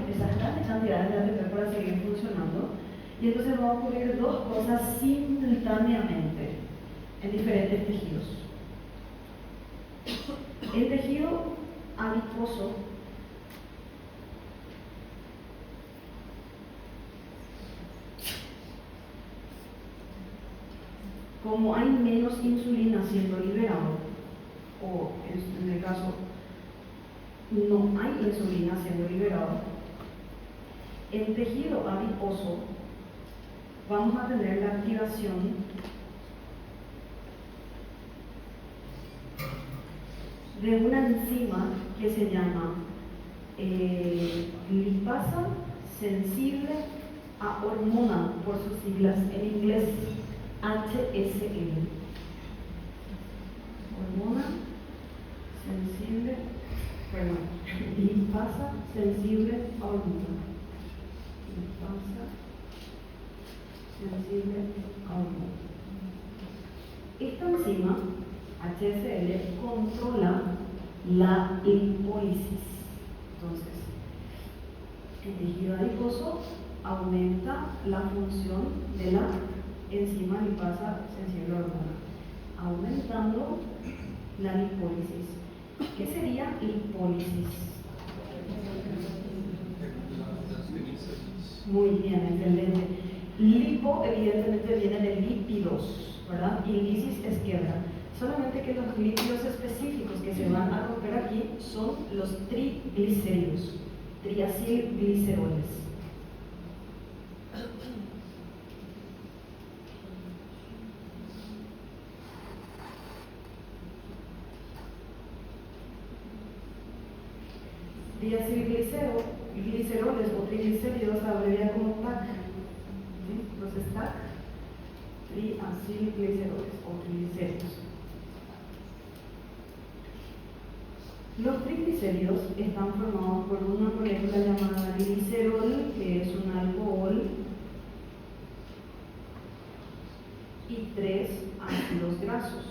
cantidades de ATP para seguir funcionando, y entonces van a ocurrir dos cosas simultáneamente en diferentes tejidos. El tejido adiposo como hay menos insulina siendo liberado, o en el caso no hay insulina siendo liberado, el tejido adiposo vamos a tener la activación de una enzima que se llama lipasa sensible a hormona, por sus siglas en inglés, HSL. Hormona sensible, lipasa sensible a hormona. Lipasa sensible a hormona. Esta enzima, HSL, controla la lipólisis. Entonces, el tejido adiposo aumenta la función de la enzima lipasa sensible a hormona, aumentando la lipólisis. ¿Qué sería lipólisis? Muy bien, excelente. Lipo evidentemente viene de lípidos, ¿verdad? Y lisis es quiebra. Solamente que los lípidos específicos que se van a romper aquí son los triglicéridos, triacilgliceroles. Triacilgliceroles o triglicéridos se abrevian como TAC. ¿Sí? Entonces TAC, triacilgliceroles o triglicéridos. Los triglicéridos están formados por una molécula llamada glicerol, que es un alcohol, y 3 ácidos grasos.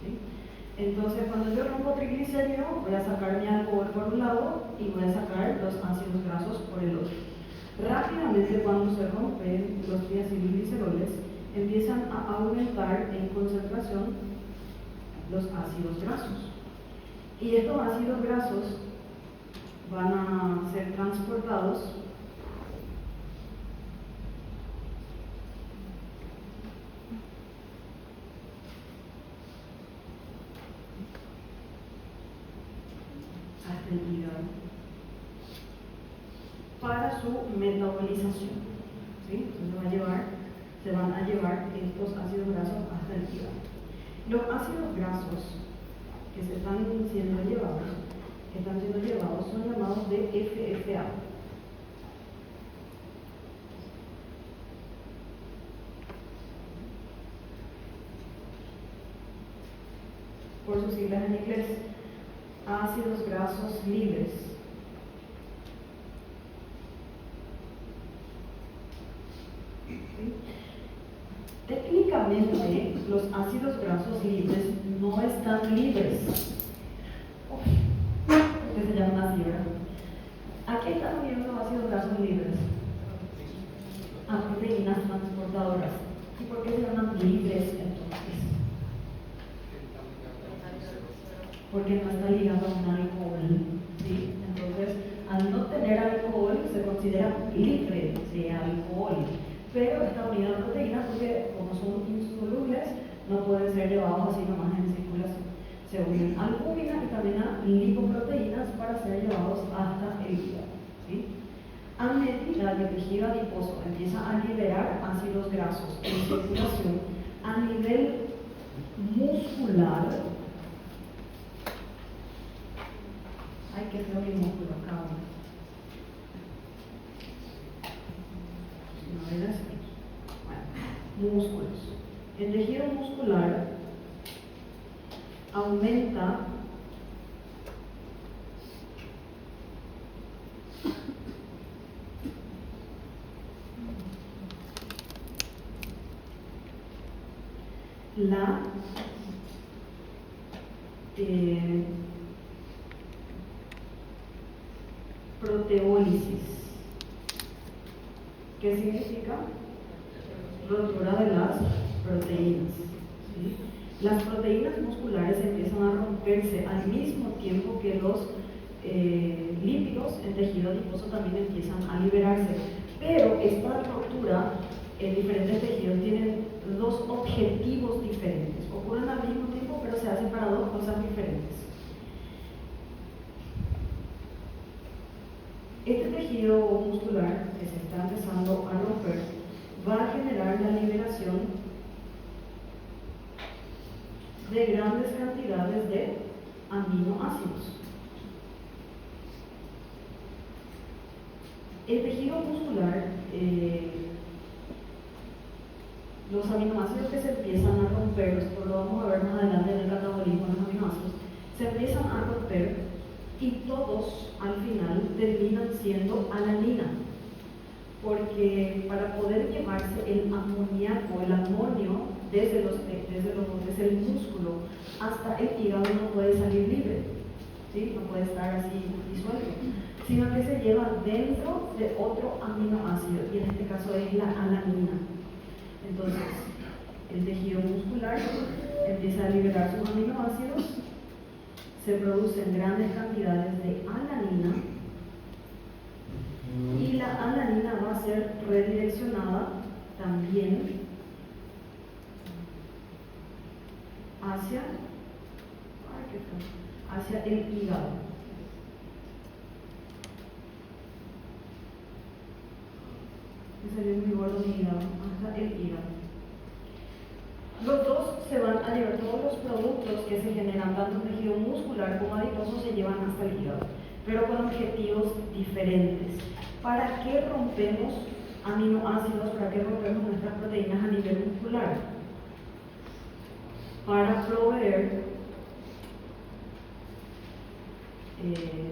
¿Sí? Entonces, cuando yo rompo triglicérido, voy a sacar mi alcohol por un lado y voy a sacar los ácidos grasos por el otro. Rápidamente, cuando se rompen los triacilgliceroles, empiezan a aumentar en concentración los ácidos grasos. Y estos ácidos grasos van a ser transportados hasta el hígado para su metabolización. ¿Sí? Entonces se van a llevar estos ácidos grasos hasta el hígado. Los ácidos grasos que están siendo llevados son llamados de FFA. Por sus siglas en inglés, ácidos grasos libres. Técnicamente, los ácidos grasos libres no están libres. Que se llaman así, ¿verdad? ¿A qué están uniendo los ácidos grasos libres? A proteínas transportadoras. ¿Y por qué se llaman libres entonces? Porque no está ligado a un alcohol. ¿Sí? Entonces, al no tener alcohol, se considera libre de alcohol. Pero está unido a proteínas porque, como son insolubles, no pueden ser llevados así nomás en circulación. Se unen a albúmina y también a lipoproteínas para ser llevados hasta el hígado. ¿Sí? A medida que el tejido adiposo empieza a liberar ácidos grasos en circulación a nivel muscular, hay que hacer mi músculo acá. Músculos. El tejido muscular aumenta la proteólisis. ¿Qué significa? Rotura de las proteínas. ¿Sí? Las proteínas musculares empiezan a romperse al mismo tiempo que los lípidos en tejido adiposo también empiezan a liberarse. Pero esta ruptura en diferentes tejidos tiene dos objetivos diferentes. Ocurren al mismo tiempo, pero se hacen para dos cosas diferentes. Este tejido muscular que se está empezando a romper va a generar la liberación de grandes cantidades de aminoácidos. El tejido muscular, los aminoácidos que se empiezan a romper, esto lo vamos a ver más adelante en el catabolismo de los aminoácidos, se empiezan a romper y todos al final terminan siendo alanina, porque para poder llevarse el amoníaco, el amonio desde el músculo hasta el hígado no puede salir libre, ¿sí? No puede estar así disuelto, sino que se lleva dentro de otro aminoácido, y en este caso es la alanina. Entonces, el tejido muscular empieza a liberar sus aminoácidos, se producen grandes cantidades de alanina, y la alanina va a ser redireccionada también hacia el hígado. Me salió muy gordo mi hígado, hasta el hígado. Los dos se van a llevar, todos los productos que se generan tanto en tejido muscular como adiposo se llevan hasta el hígado, pero con objetivos diferentes. ¿Para qué rompemos aminoácidos? ¿Para qué rompemos nuestras proteínas a nivel muscular? Para proveer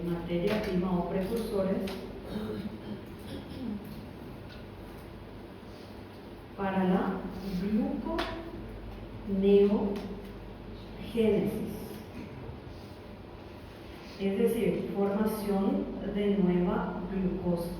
materia prima o precursores para la gluconeogénesis, es decir, formación de nueva glucosa.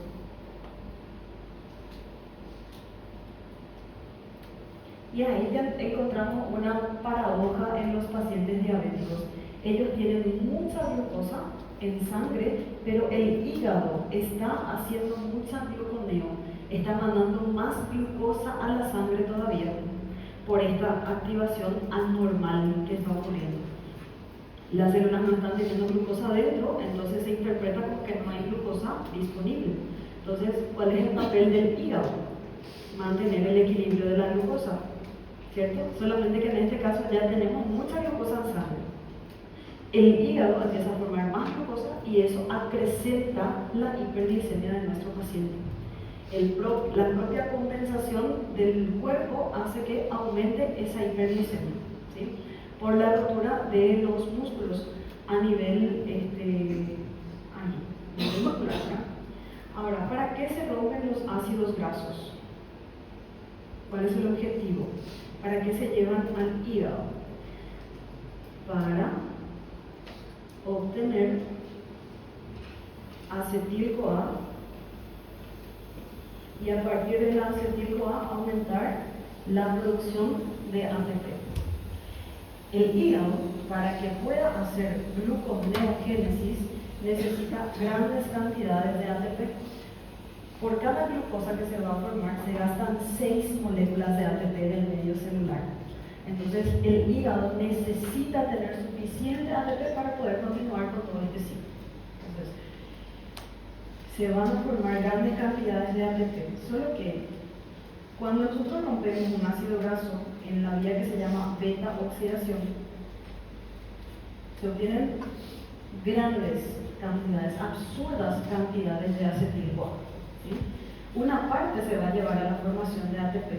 Y ahí ya encontramos una paradoja en los pacientes diabéticos. Ellos tienen mucha glucosa en sangre, pero el hígado está haciendo mucha gluconeo, está mandando más glucosa a la sangre todavía por esta activación anormal que está ocurriendo. Las células no están teniendo glucosa adentro, entonces se interpreta como que no hay glucosa disponible. Entonces, ¿cuál es el papel del hígado? Mantener el equilibrio de la glucosa, ¿cierto? Solamente que en este caso ya tenemos mucha glucosa en sangre. El hígado empieza a formar más glucosa y eso acrecenta la hiperglicemia de nuestro paciente. La propia compensación del cuerpo hace que aumente esa hiperglicemia, ¿sí? Por la rotura de los músculos a nivel muscular. Ahora, ¿para qué se rompen los ácidos grasos? ¿Cuál es el objetivo? ¿Para qué se llevan al hígado? Para obtener acetil-CoA y a partir de la acetil-CoA aumentar la producción de ATP. El hígado, para que pueda hacer gluconeogénesis, necesita grandes cantidades de ATP. Por cada glucosa que se va a formar se gastan 6 moléculas de ATP del medio celular. Entonces el hígado necesita tener suficiente ATP para poder continuar con todo este ciclo. Entonces, se van a formar grandes cantidades de ATP, solo que cuando nosotros rompemos un ácido graso en la vía que se llama beta-oxidación, se obtienen grandes cantidades, absurdas cantidades de acetil-CoA, ¿sí? Una parte se va a llevar a la formación de ATP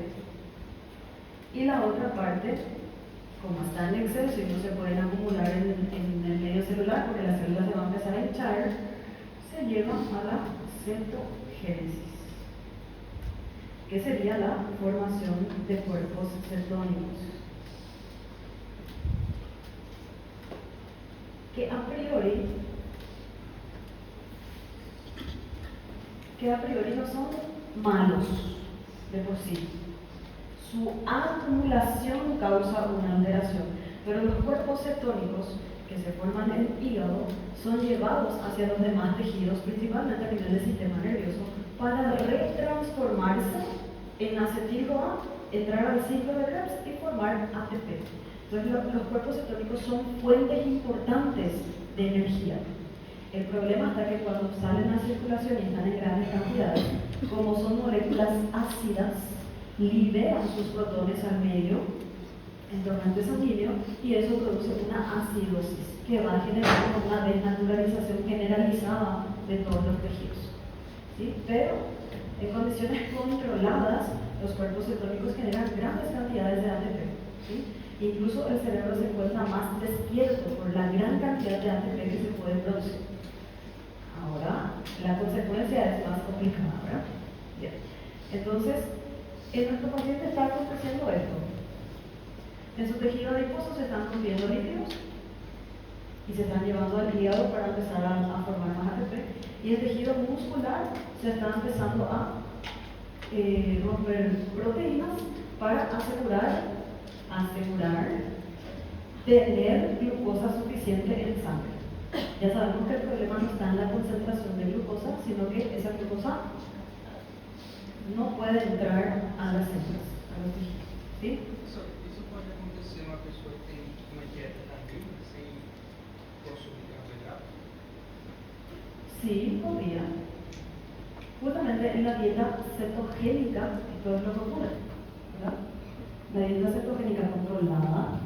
y la otra parte, como está en exceso y no se pueden acumular en el medio celular porque las células se van a empezar a hinchar, se lleva a la cetogénesis, que sería la formación de cuerpos cetónicos, que a priori no son malos de por sí. Su acumulación causa una alteración. Pero los cuerpos cetónicos que se forman en el hígado son llevados hacia los demás tejidos, principalmente a nivel del sistema nervioso, para retransformarse en acetil-CoA, entrar al ciclo de Krebs y formar ATP. Entonces los cuerpos cetónicos son fuentes importantes de energía. El problema está que cuando salen a circulación y están en grandes cantidades, como son moléculas ácidas, liberan sus protones al medio, en torrente sanguíneo, y eso produce una acidosis que va a generar una desnaturalización generalizada de todos los tejidos. ¿Sí? Pero en condiciones controladas, los cuerpos cetónicos generan grandes cantidades de ATP. ¿Sí? Incluso el cerebro se encuentra más despierto por la gran cantidad de ATP que se puede producir. Ahora, la consecuencia es más complicada, ¿verdad? Bien. Entonces, en nuestro paciente está aconteciendo esto. En su tejido adiposo se están rompiendo lípidos y se están llevando al hígado para empezar a formar más ATP. Y el tejido muscular se está empezando a romper proteínas para asegurar tener glucosa suficiente en sangre. Ya sabemos que el problema no está en la concentración de glucosa, sino que esa glucosa no puede entrar a las células, a los tejidos. ¿Sí? Isso pode acontecer uma pessoa que tem uma dieta tardia, sem consumir carboidratos? Sí, podría. Justamente en la dieta cetogénica esto es lo que ocurre, ¿verdad? La dieta cetogénica controlada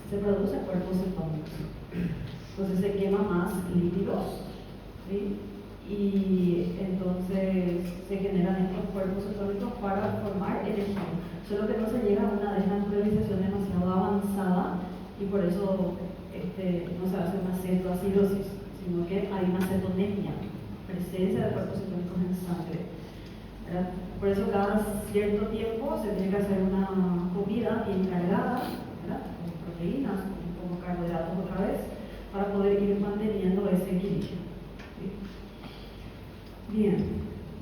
se produce cuerpos cetónicos. Entonces se quema más lípidos, ¿sí? Y entonces se generan estos cuerpos cetónicos para formar energía. Solo que no se llega a una desnaturalización demasiado avanzada y por eso no se hace una cetoacidosis, sino que hay una cetonemia, presencia de cuerpos cetónicos en sangre, ¿verdad? Por eso cada cierto tiempo se tiene que hacer una comida bien cargada, ¿verdad? Con proteínas, con carbohidratos otra vez, para poder ir manteniendo ese equilibrio. ¿Sí? Bien,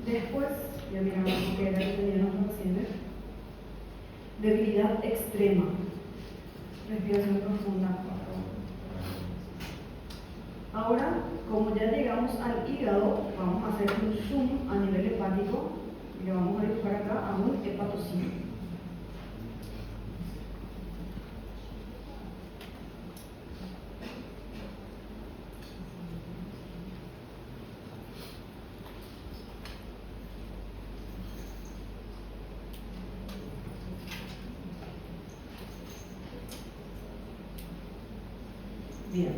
después, ya miramos que era que tenía nuestro paciente. Debilidad extrema. Respiración profunda. Ahora, como ya llegamos al hígado, vamos a hacer un zoom a nivel hepático y le vamos a dibujar acá a un hepatocito. Bien.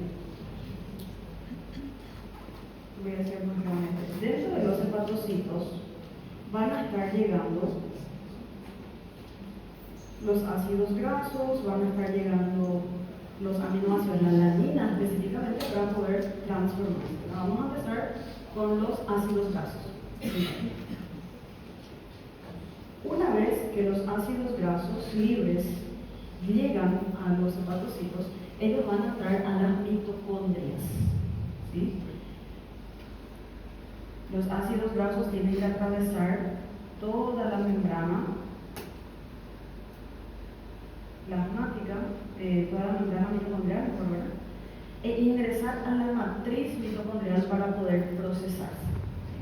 Voy a hacer nuevamente. Dentro de los hepatocitos van a estar llegando los ácidos grasos, van a estar llegando los aminoácidos, la alanina específicamente, para poder transformarse. Vamos a empezar con los ácidos grasos. Una vez que los ácidos grasos libres llegan a los hepatocitos, ellos van a entrar a las mitocondrias. ¿Sí? Los ácidos grasos tienen que atravesar toda la membrana plasmática, toda la membrana mitocondrial, ¿verdad? E ingresar a la matriz mitocondrial para poder procesarse. ¿Sí?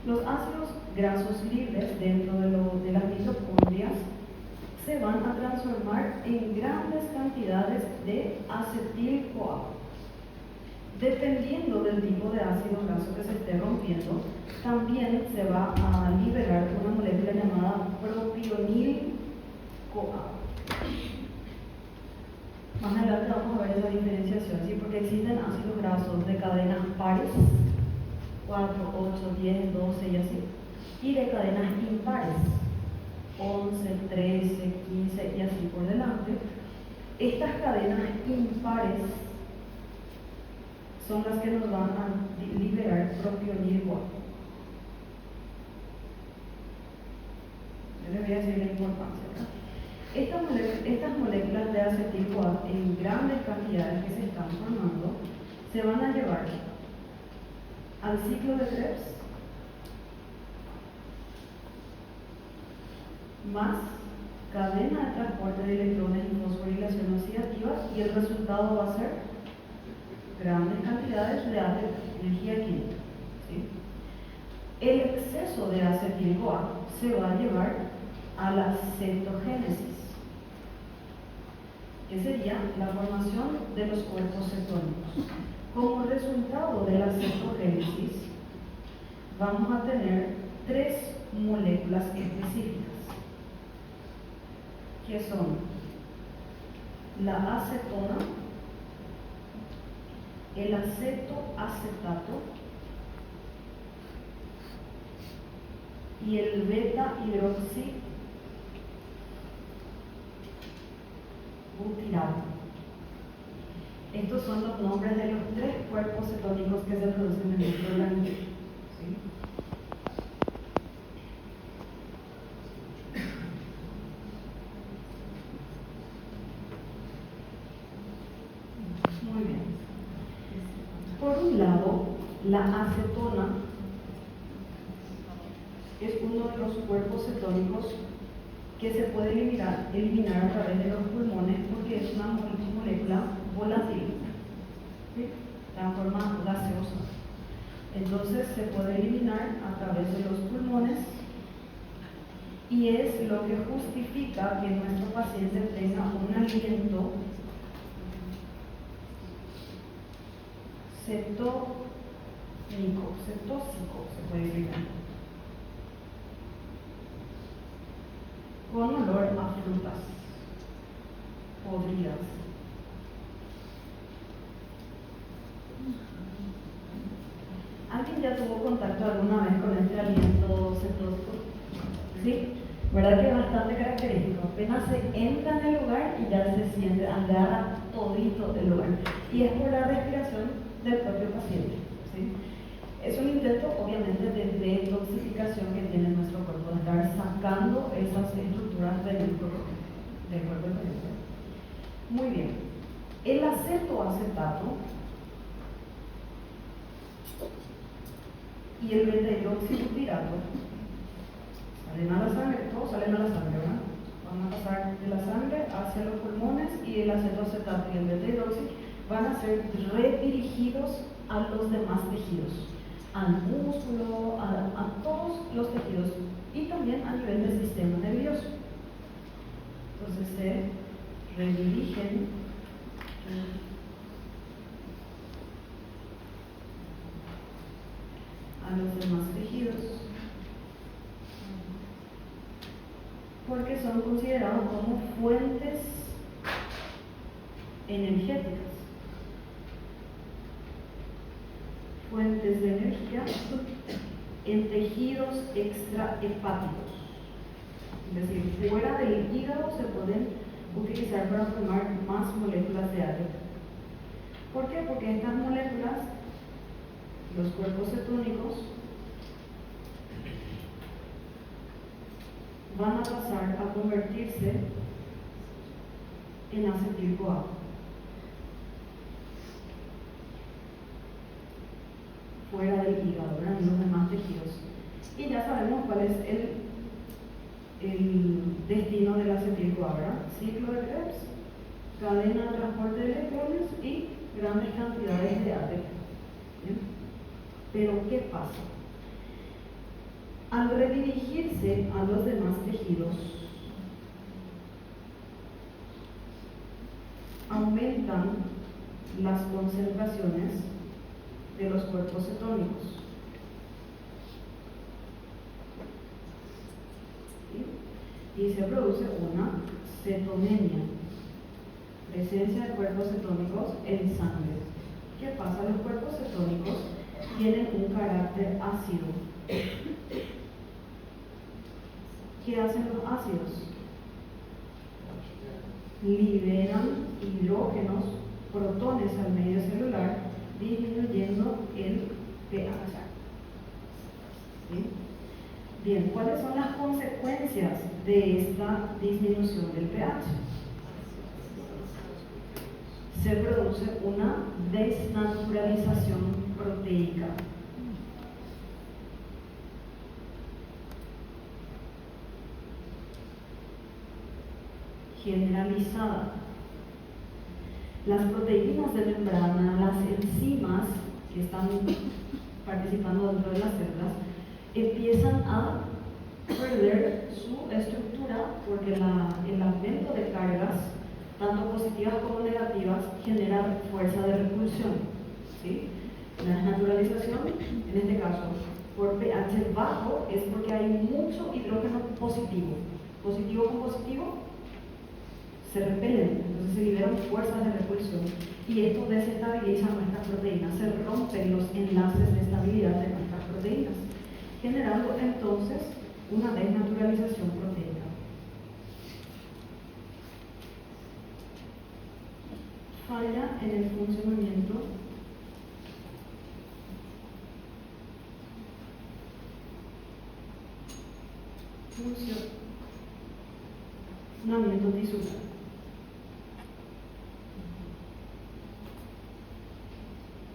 Los ácidos grasos libres dentro de las mitocondrias se van a transformar en grandes cantidades de acetil-CoA. Dependiendo del tipo de ácido graso que se esté rompiendo, también se va a liberar una molécula llamada propionil-CoA. Más adelante vamos a ver esa diferenciación, ¿sí? Porque existen ácidos grasos de cadenas pares, 4, 8, 10, 12 y así, y de cadenas impares, 11, 13, 15 y así por delante. Estas cadenas impares son las que nos van a liberar propionil-CoA. Yo les voy a decir la importancia, ¿verdad? Estas moléculas de acetil-CoA en grandes cantidades que se están formando se van a llevar al ciclo de Krebs más cadena de transporte de electrones y fosforilación oxidativa, y el resultado va a ser grandes cantidades de energía química. ¿Sí? El exceso de acetil-CoA se va a llevar a la cetogénesis, que sería la formación de los cuerpos cetónicos. Como resultado de la cetogénesis, vamos a tener 3 moléculas específicas, que son la acetona, el acetoacetato y el beta-hidroxibutirato. Estos son los nombres de los 3 cuerpos cetónicos que se producen en nuestro organismo. ¿Sí? Muy bien. Por un lado, la acetona es uno de los cuerpos cetónicos que se puede eliminar a través de los pulmones, porque es una molécula volátil, ¿sí? Está en forma gaseosa. Entonces se puede eliminar a través de los pulmones, y es lo que justifica que nuestro paciente tenga un aliento cetóxico, se puede decir, con olor a frutas podridas. ¿Alguien ya tuvo contacto alguna vez con este aliento cetóxico? ¿Sí? ¿Verdad que es bastante característico? Apenas se entra en el lugar y ya se siente, agarra todito el lugar. Y es por la respiración del propio paciente. ¿Sí? Es un intento, obviamente, de detoxificación que tiene nuestro cuerpo, de estar sacando esas estructuras del cuerpo del paciente. Muy bien. El acetoacetato y el beta-hidroxibutirato salen a la sangre, todos salen a la sangre, ¿verdad? Van a pasar de la sangre hacia los pulmones, y el acetoacetato y el beta-hidroxi van a ser redirigidos a los demás tejidos, al músculo, a todos los tejidos, y también a nivel del sistema nervioso. Entonces se redirigen a los demás tejidos, porque son considerados como fuentes energéticas, fuentes de energía en tejidos extrahepáticos. Es decir, fuera del hígado se pueden utilizar para formar más moléculas de ATP. ¿Por qué? Porque estas moléculas, los cuerpos cetónicos, van a pasar a convertirse en acetil-CoA. Fuera del hígado, ¿verdad? En los demás tejidos. Y ya sabemos cuál es el destino del acetil-CoA, ¿verdad? Ciclo de Krebs, cadena de transporte de electrones y grandes cantidades de ATP. ¿Bien? Pero ¿qué pasa? Al redirigirse a los demás tejidos, aumentan las concentraciones de los cuerpos cetónicos. ¿Sí? Y se produce una cetonемia, presencia de cuerpos cetónicos en sangre. ¿Qué pasa? Los cuerpos cetónicos tienen un carácter ácido. ¿Qué hacen los ácidos? Liberan hidrógenos, protones al medio celular, disminuyendo el pH. ¿Sí? Bien, ¿cuáles son las consecuencias de esta disminución del pH? Se produce una desnaturalización proteica. generalizada. Las proteínas de membrana, las enzimas que están participando dentro de las células, empiezan a perder su estructura porque el aumento de cargas, tanto positivas como negativas, genera fuerza de repulsión. ¿Sí? La desnaturalización, en este caso, por pH bajo, es porque hay mucho hidrógeno positivo. Positivo con positivo se repelen, entonces se liberan fuerzas de repulsión y esto desestabiliza nuestras proteínas, se rompen los enlaces de estabilidad de nuestras proteínas, generando entonces una desnaturalización proteica. Falla en el funcionamiento tisular.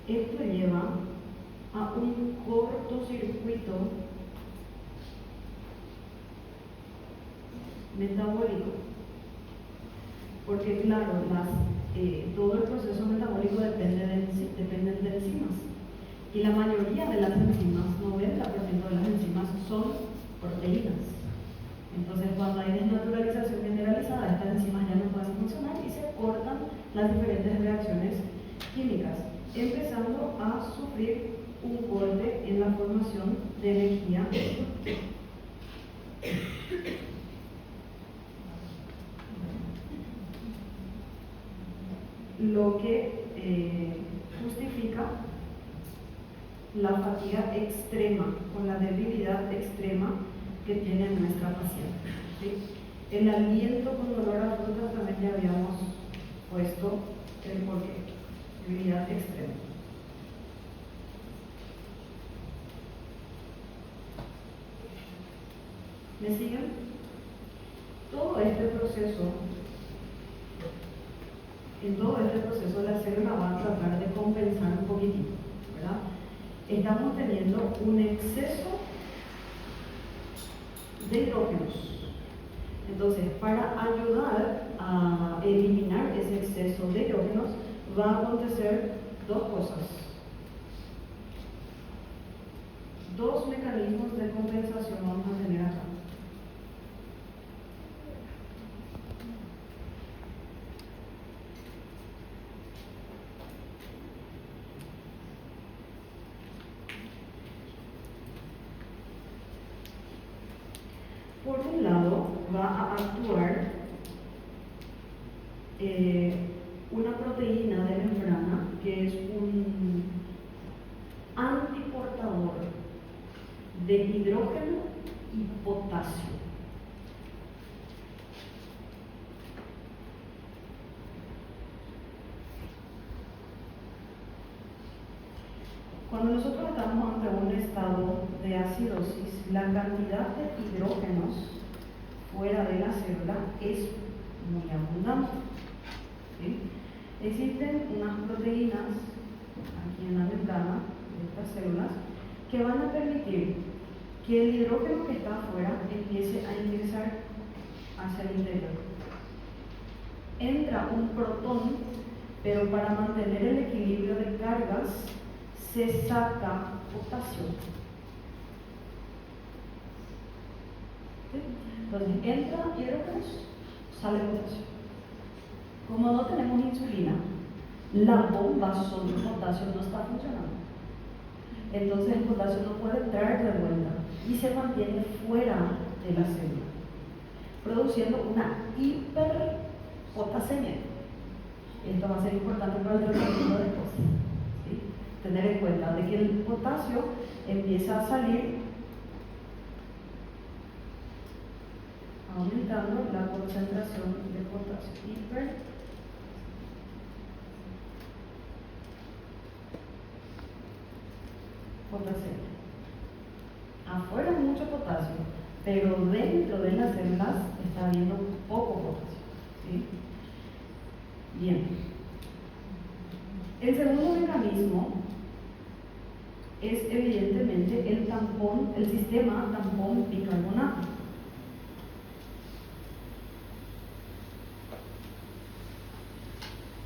Esto lleva a un cortocircuito metabólico, porque claro, todo el proceso metabólico depende de enzimas, y la mayoría de las enzimas, 90% de las enzimas, son proteínas. Entonces, cuando hay desnaturalización generalizada, estas enzimas ya no pueden funcionar y se cortan las diferentes reacciones químicas, empezando a sufrir un corte en la formación de energía lo que justifica la fatiga extrema o la debilidad extrema que tiene nuestra paciente. ¿Sí? El aliento con dolor a frutas también ya habíamos puesto el porqué. Debilidad extrema. ¿Me siguen? Todo este proceso, en todo este proceso la célula va a tratar de compensar un poquitito, ¿verdad? Estamos teniendo un exceso de hidrógenos. Entonces, para ayudar a eliminar ese exceso de hidrógenos, va a acontecer dos cosas. Dos mecanismos de compensación vamos a tener acá. Por un lado, va a actuar una proteína de membrana que es un antiportador de hidrógeno y potasio. Cuando nosotros estamos ante un estado de acidosis, la cantidad de hidrógenos fuera de la célula es muy abundante. ¿Sí? Existen unas proteínas aquí en la membrana de estas células que van a permitir que el hidrógeno que está afuera empiece a ingresar hacia el interior. Entra un protón, pero para mantener el equilibrio de cargas se saca potasio. ¿Sí? Entonces entra hidrógenos, sale potasio. Como no tenemos insulina, la bomba sobre el potasio no está funcionando. Entonces el potasio no puede entrar de vuelta y se mantiene fuera de la célula, produciendo una hiperpotasemia. Esto va a ser importante para el tratamiento de cosas. ¿Sí? Tener en cuenta de que el potasio empieza a salir aumentando la concentración de potasio. Potasemia. Afuera hay mucho potasio, pero dentro de las células está habiendo poco potasio. ¿Sí? Bien. El segundo mecanismo es evidentemente el tampón, el sistema tampón bicarbonato.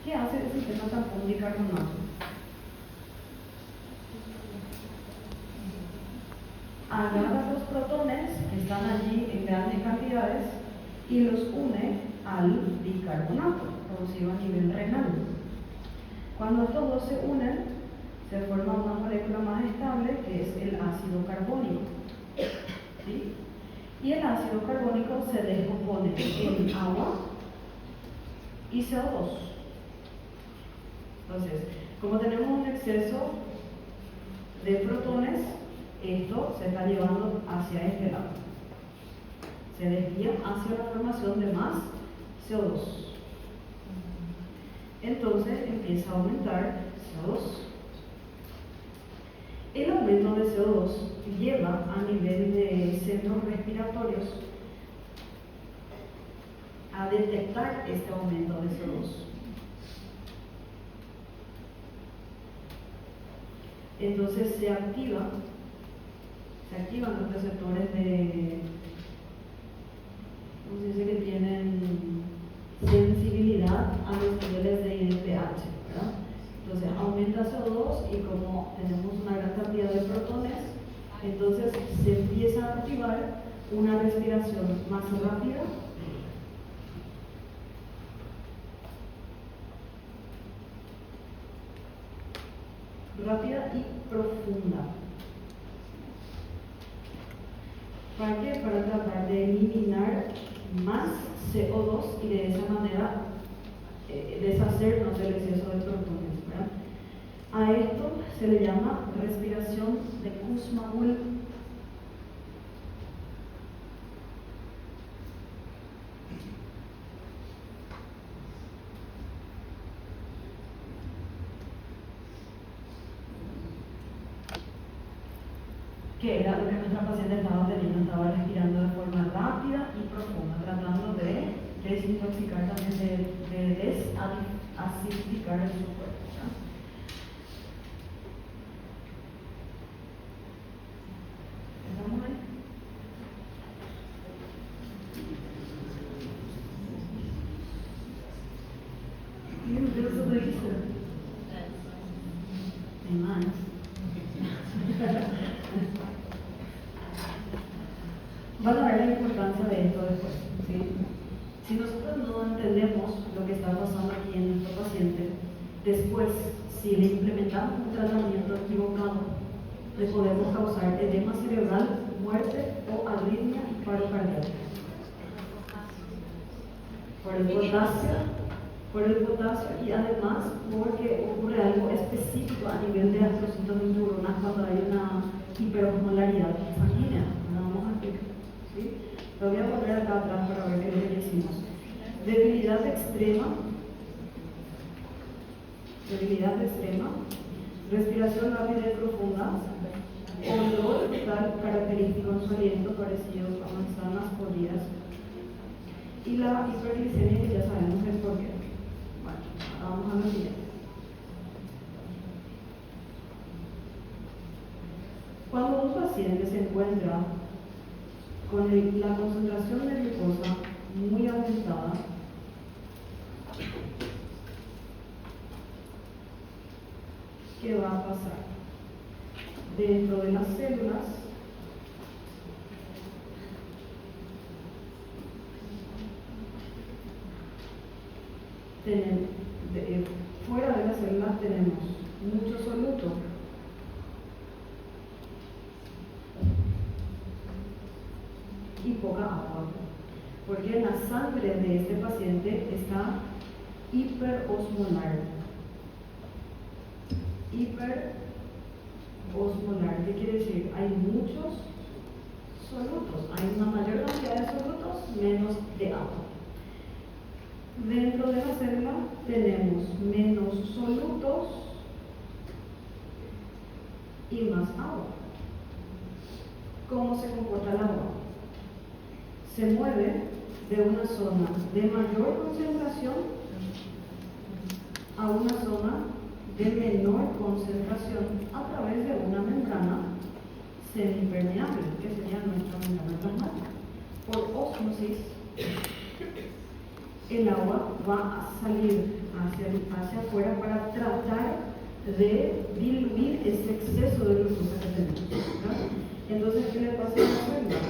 ¿Qué hace el sistema tampón bicarbonato? Agarra los protones que están allí en grandes cantidades y los une al bicarbonato producido a nivel renal. Cuando estos dos se unen, se forma una molécula más estable que es el ácido carbónico. ¿Sí? Y el ácido carbónico se descompone en agua y CO2. Entonces, como tenemos un exceso de protones, esto se está llevando hacia este lado. Se desvía hacia la formación de más CO2. Entonces empieza a aumentar CO2. El aumento de CO2 lleva a nivel de centros respiratorios a detectar este aumento de CO2. Entonces se activan los receptores de, ¿cómo se dice? Que tienen sensibilidad a los niveles de IDPH, ¿verdad? Entonces aumenta CO2 y como tenemos una gran cantidad de protones, entonces se empieza a activar una respiración más rápida y profunda. ¿Para qué? Para tratar de eliminar más CO2 y de esa manera deshacernos del exceso de protones, ¿verdad? A esto se le llama respiración de Kussmaul. Que era lo que nuestra paciente estaba teniendo, estaba respirando de forma rápida y profunda, tratando de desintoxicar también, de desasisticar su cuerpo, ¿no? ¿Estamos ahí? Yo eso lo hice. Hay más. Van a ver la importancia de esto después, ¿sí? Si nosotros no entendemos lo que está pasando aquí en nuestro paciente, después, si le implementamos un tratamiento equivocado, le podemos causar edema cerebral, muerte o arritmia y paro cardíaco. Por el potasio y además porque ocurre algo específico a nivel de astrocitos de neuronas cuando hay una hiperosmolaridad sanguínea. Vamos a explicar. ¿Sí? Lo voy a poner acá atrás para ver qué es lo que hicimos. Debilidad extrema, respiración rápida y profunda, olor característico en su aliento parecido a manzanas podridas, y la hiperglicemia, que ya sabemos es por qué. Bueno, vamos a lo siguiente. Cuando un paciente se encuentra con la concentración de glucosa muy aumentada, ¿qué va a pasar? Dentro de las células fuera de las células tenemos mucho soluto y poca agua, porque la sangre de este paciente está hiperosmolar. Hiperosmolar, ¿qué quiere decir? Hay muchos solutos, hay una mayor cantidad de solutos, menos de agua. Dentro de la célula tenemos menos solutos y más agua. ¿Cómo se comporta el agua? Se mueve de una zona de mayor concentración a una zona de menor concentración a través de una membrana semipermeable, que sería nuestra membrana plasmática. Por ósmosis, el agua va a salir hacia afuera para tratar de diluir ese exceso de glucosa que tenemos, ¿verdad? Entonces, ¿qué le pasa a la célula?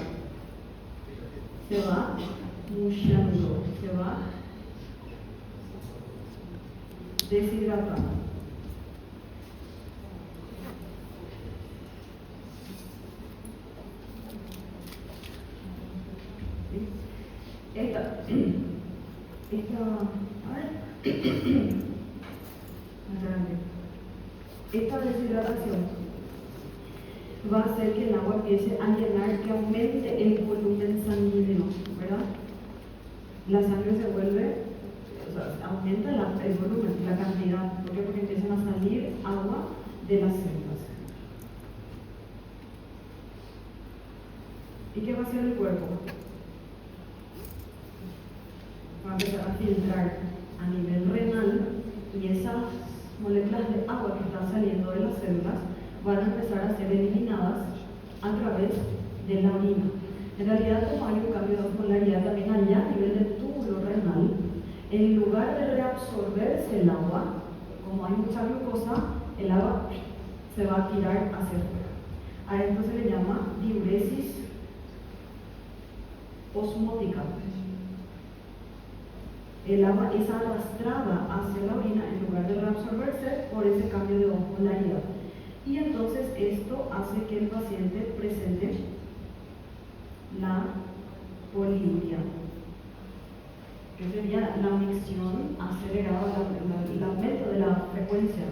Se va murchando, se va deshidratando. Esta deshidratación va a hacer que el agua empiece a llenar, que aumente el volumen sanguíneo, ¿verdad? La sangre se vuelve, o sea, aumenta el volumen, la cantidad. ¿Por qué? Porque empiezan a salir agua de las células. ¿Y qué va a hacer el cuerpo? Va a empezar a filtrar a nivel renal y esas moléculas de agua que están saliendo de las células van a empezar a ser eliminadas a través de la orina. En realidad, como hay un cambio de osmolaridad también allá a nivel del túbulo renal, en lugar de reabsorberse el agua, como hay mucha glucosa, el agua se va a tirar hacia afuera. A esto se le llama diuresis osmótica. El agua es arrastrada hacia la orina en lugar de reabsorberse por ese cambio de osmolaridad. Y entonces esto hace que el paciente presente la poliuria, que sería la micción acelerada, el aumento de la frecuencia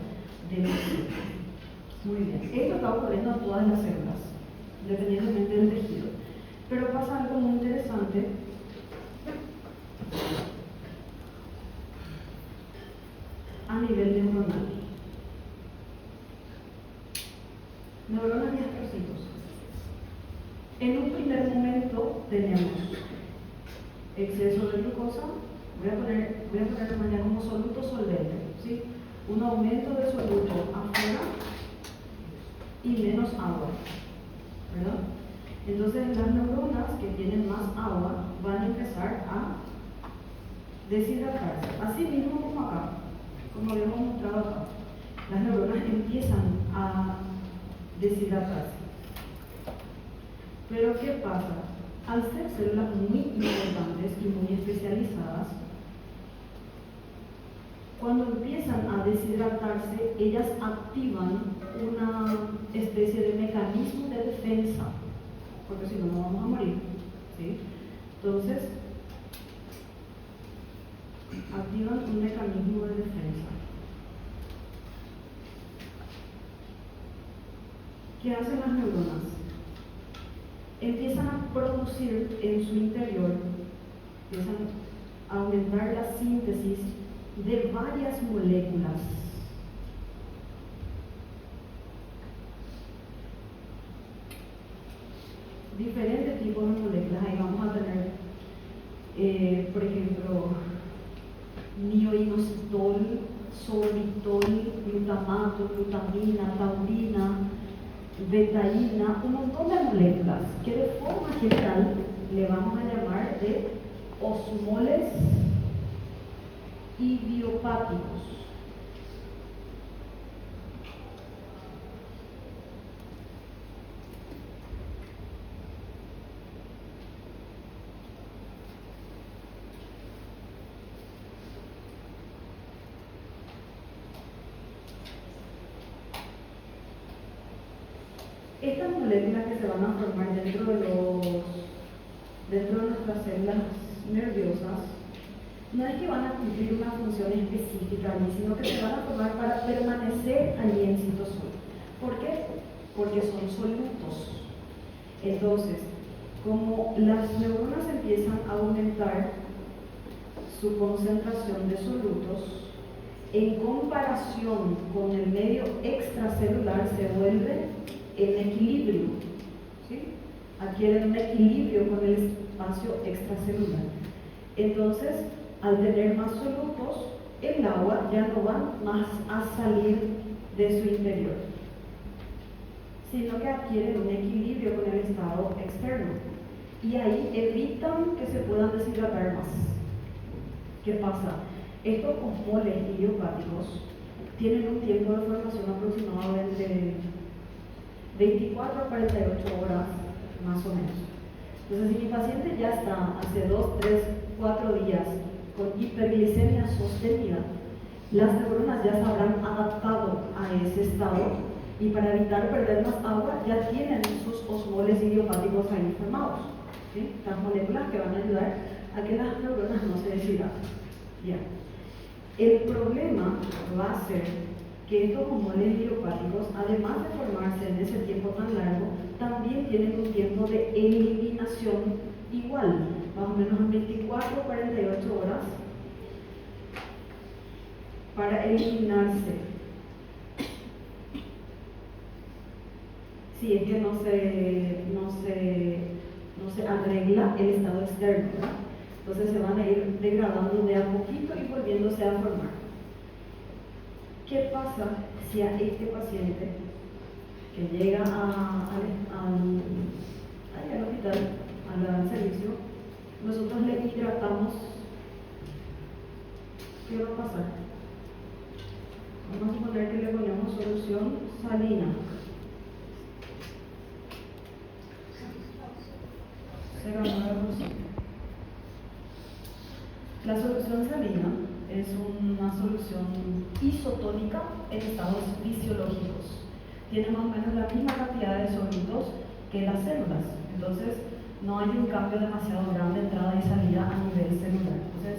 de micción. Muy bien, esto está ocurriendo en todas las células, independientemente del tejido. Pero pasa algo muy interesante a nivel neuronal. Neuronas y astrocitos. En un primer momento tenemos exceso de glucosa, voy a poner mañana como soluto solvente, ¿sí? Un aumento de soluto afuera y menos agua, ¿verdad? Entonces las neuronas que tienen más agua van a empezar a deshidratarse, así mismo como acá, como habíamos mostrado acá. Las neuronas empiezan a deshidratarse. Pero ¿qué pasa? Al ser células muy importantes y muy especializadas, cuando empiezan a deshidratarse, ellas activan una especie de mecanismo de defensa, porque si no, no vamos a morir, ¿sí? Entonces, activan un mecanismo de defensa. ¿Qué hacen las neuronas? Empiezan a producir en su interior, empiezan a aumentar la síntesis de varias moléculas. Diferentes tipos de moléculas. Ahí vamos a tener, por ejemplo, nioinositol, sorbitol, glutamato, glutamina, taurina, betaína, un montón de moléculas que de forma general le vamos a llamar de osmoles idiopáticos. Estas moléculas que se van a formar dentro de nuestras células nerviosas, no es que van a cumplir una función específica allí, sino que se van a formar para permanecer allí en citosol. ¿Por qué? Porque son solutos. Entonces, como las neuronas empiezan a aumentar su concentración de solutos, en comparación con el medio extracelular se vuelve en equilibrio, ¿sí? Adquieren un equilibrio con el espacio extracelular. Entonces, al tener más solutos, el agua ya no va más a salir de su interior, sino que adquieren un equilibrio con el estado externo. Y ahí evitan que se puedan deshidratar más. ¿Qué pasa? Estos osmoles idiopáticos tienen un tiempo de formación aproximado de entre 24 a 48 horas, más o menos. Entonces, si mi paciente ya está hace 2, 3, 4 días con hiperglicemia sostenida, las neuronas ya se habrán adaptado a ese estado y para evitar perder más agua ya tienen sus osmoles idiopáticos ahí formados. ¿Sí? Estas moléculas que van a ayudar a que las neuronas no se deshidraten. Ya. El problema va a ser que estos osmoles idiopáticos, además de formarse en ese tiempo tan largo, también tienen un tiempo de eliminación igual, más o menos en 24 o 48 horas, para eliminarse. Si es que no se arregla el estado externo, ¿verdad? Entonces se van a ir degradando de a poquito y volviéndose a formar. ¿Qué pasa si a este paciente que llega al hospital, al servicio, nosotros le hidratamos? ¿Qué va a pasar? Vamos a suponer que le ponemos solución salina. Se ganó la solución. La solución salina es una solución isotónica en estados fisiológicos. Tiene más o menos la misma cantidad de solutos que las células. Entonces, no hay un cambio demasiado grande de entrada y salida a nivel celular. Entonces,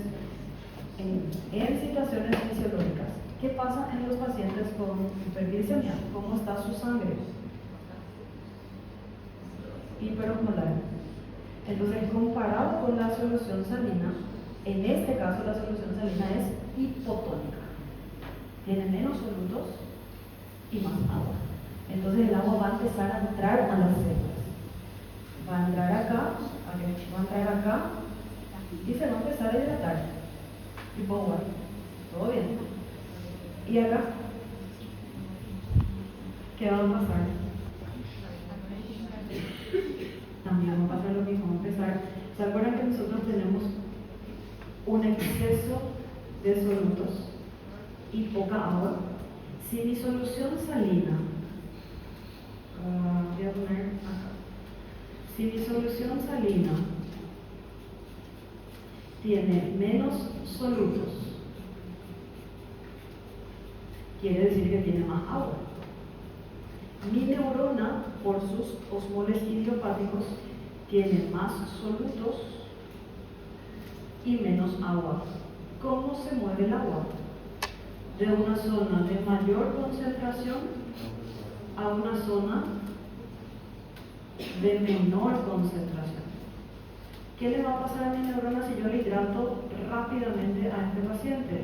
en situaciones fisiológicas, ¿qué pasa en los pacientes con hiperglicemia? ¿Cómo está su sangre? Hiperosmolar. Entonces, comparado con la solución salina, en este caso la solución salina es hipotónica. Tiene menos solutos y más agua. Entonces el agua va a empezar a entrar a las células. Va a entrar acá, va a entrar acá y se va a empezar a hidratar. Tipo agua. ¿Todo bien? ¿Y acá? ¿Qué va a pasar? También va a pasar lo mismo, va a empezar. ¿Se acuerdan que nosotros tenemos un exceso de solutos y poca agua? Si mi solución salina, voy a poner acá, si mi solución salina tiene menos solutos, quiere decir que tiene más agua. Mi neurona, por sus osmoles idiopáticos, tiene más solutos y menos agua. ¿Cómo se mueve el agua? De una zona de mayor concentración a una zona de menor concentración. ¿Qué le va a pasar a mi neurona si yo le hidrato rápidamente a este paciente?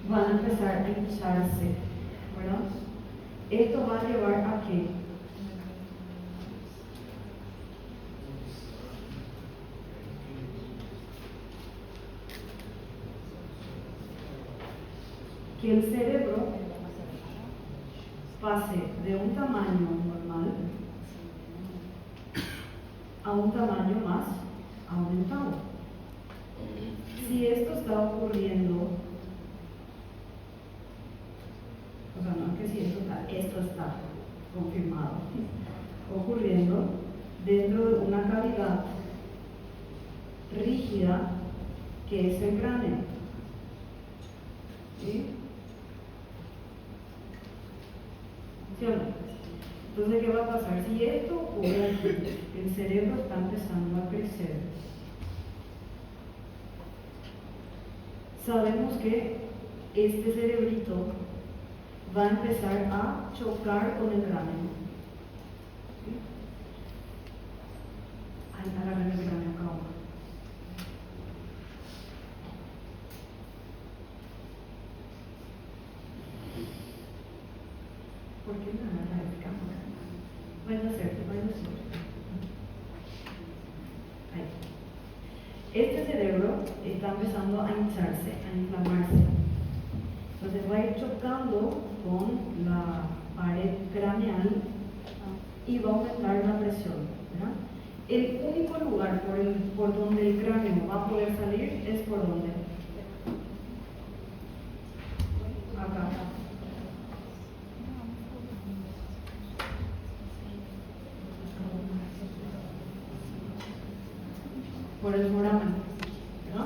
Van a empezar a hincharse, ¿verdad? Esto va a llevar a que el cerebro pase de un tamaño normal a un tamaño más aumentado. Si esto está ocurriendo, o sea, no es que si esto está confirmado, ocurriendo dentro de una cavidad rígida que es el cráneo. ¿Sí? ¿Sí o no? Entonces, ¿qué va a pasar? Si esto ocurre aquí, el cerebro está empezando a crecer, sabemos que este cerebrito va a empezar a chocar con el cráneo. ¿Sí? Ay, agarren el cráneo acá. ¿Por qué me agarra el cámara? Vaya a ser. Ahí. Este cerebro está empezando a hincharse, a inflamarse. Entonces va a ir chocando con la pared craneal y va a aumentar la presión, ¿verdad? El único lugar por donde el cráneo va a poder salir es por donde. Acá. Por el foramen, ¿no?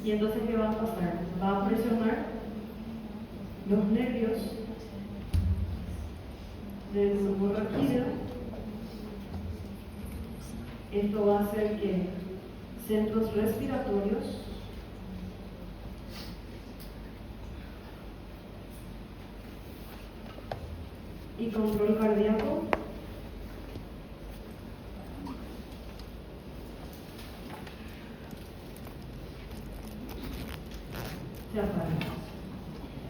Y entonces, ¿qué va a pasar? Va a presionar los nervios del globo raquídeo. Esto va a hacer que centros respiratorios y control cardíaco se apagan.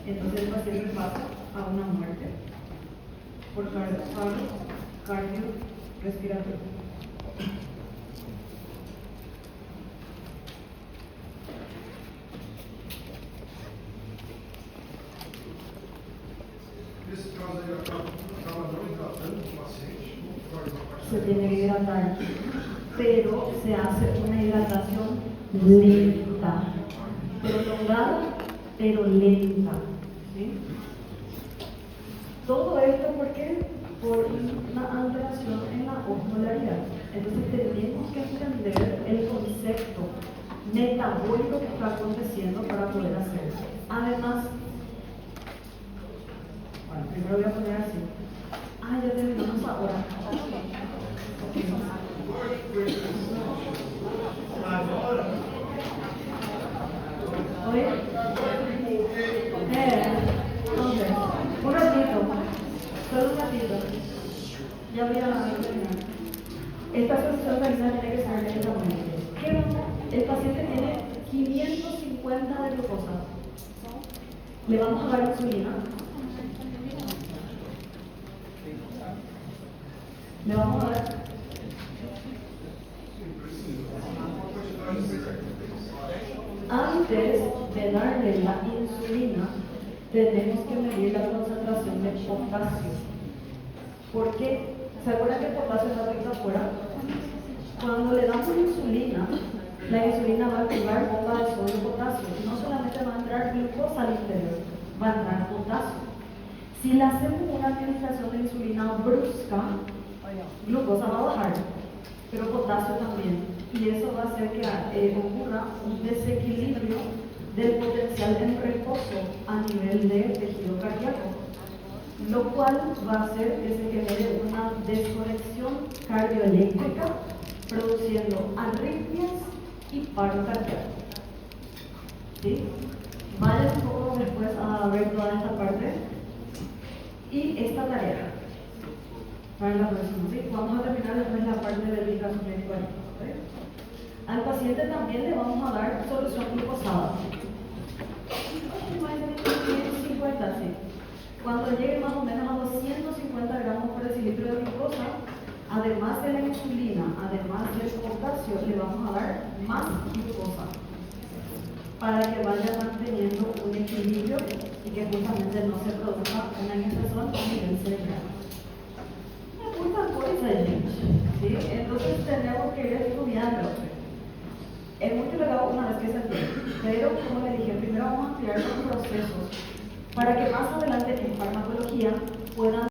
Entonces el paciente pasa a una muerte por paro cardiorrespiratorio. Nesse caso aí, acaba não hidratando o paciente, não faz uma parte Se tiene que hidratar, pero se hace una hidratación lenta, prolongada, pero lenta. ¿Sí? Todo esto, ¿por qué? Por una alteración en la osmolaridad. Entonces tenemos que entender el concepto metabólico que está aconteciendo para poder hacerlo. Además, bueno, primero voy a poner así. Ya terminamos ahora. ¿Oye? Entonces, un ratito, solo un ratito. Ya voy a terminar. Esta solución renal tiene que ser lentamente. ¿Qué vamos? El paciente tiene 550 de glucosa. Le vamos a dar insulina. Le vamos a dar. Antes de darle la insulina, tenemos que medir la concentración de potasio. ¿Por qué? ¿Se acuerdan que el potasio está aquí afuera? Cuando le damos insulina, la insulina va a activar bomba de sodio y potasio. No solamente va a entrar glucosa al interior, va a entrar potasio. Si le hacemos una administración de insulina brusca, glucosa va a bajar, pero potasio también. Y eso va a hacer que ocurra un desequilibrio del potencial en reposo a nivel de tejido cardíaco, lo cual va a hacer que se genere una desconexión cardioeléctrica, produciendo arritmias y paro cardíaco. ¿Sí? Vayan un poco después a ver toda esta parte y esta tarea para la próxima. ¿Sí? Vamos a terminar después la parte del ultrasonido. ¿Sí? Al paciente también le vamos a dar solución glucosada. 150, sí. Cuando llegue más o menos a 250 gramos por decilitro de glucosa, además de la insulina, además del potasio, le vamos a dar más glucosa para que vaya manteniendo un equilibrio y que justamente no se produzca una ingestión a nivel cerebral. Me gusta cosa, ¿sí? Entonces tenemos que ir estudiando. Es muy delegado una vez que se entiende, pero como le dije, primero vamos a estudiar los procesos para que más adelante en farmacología puedan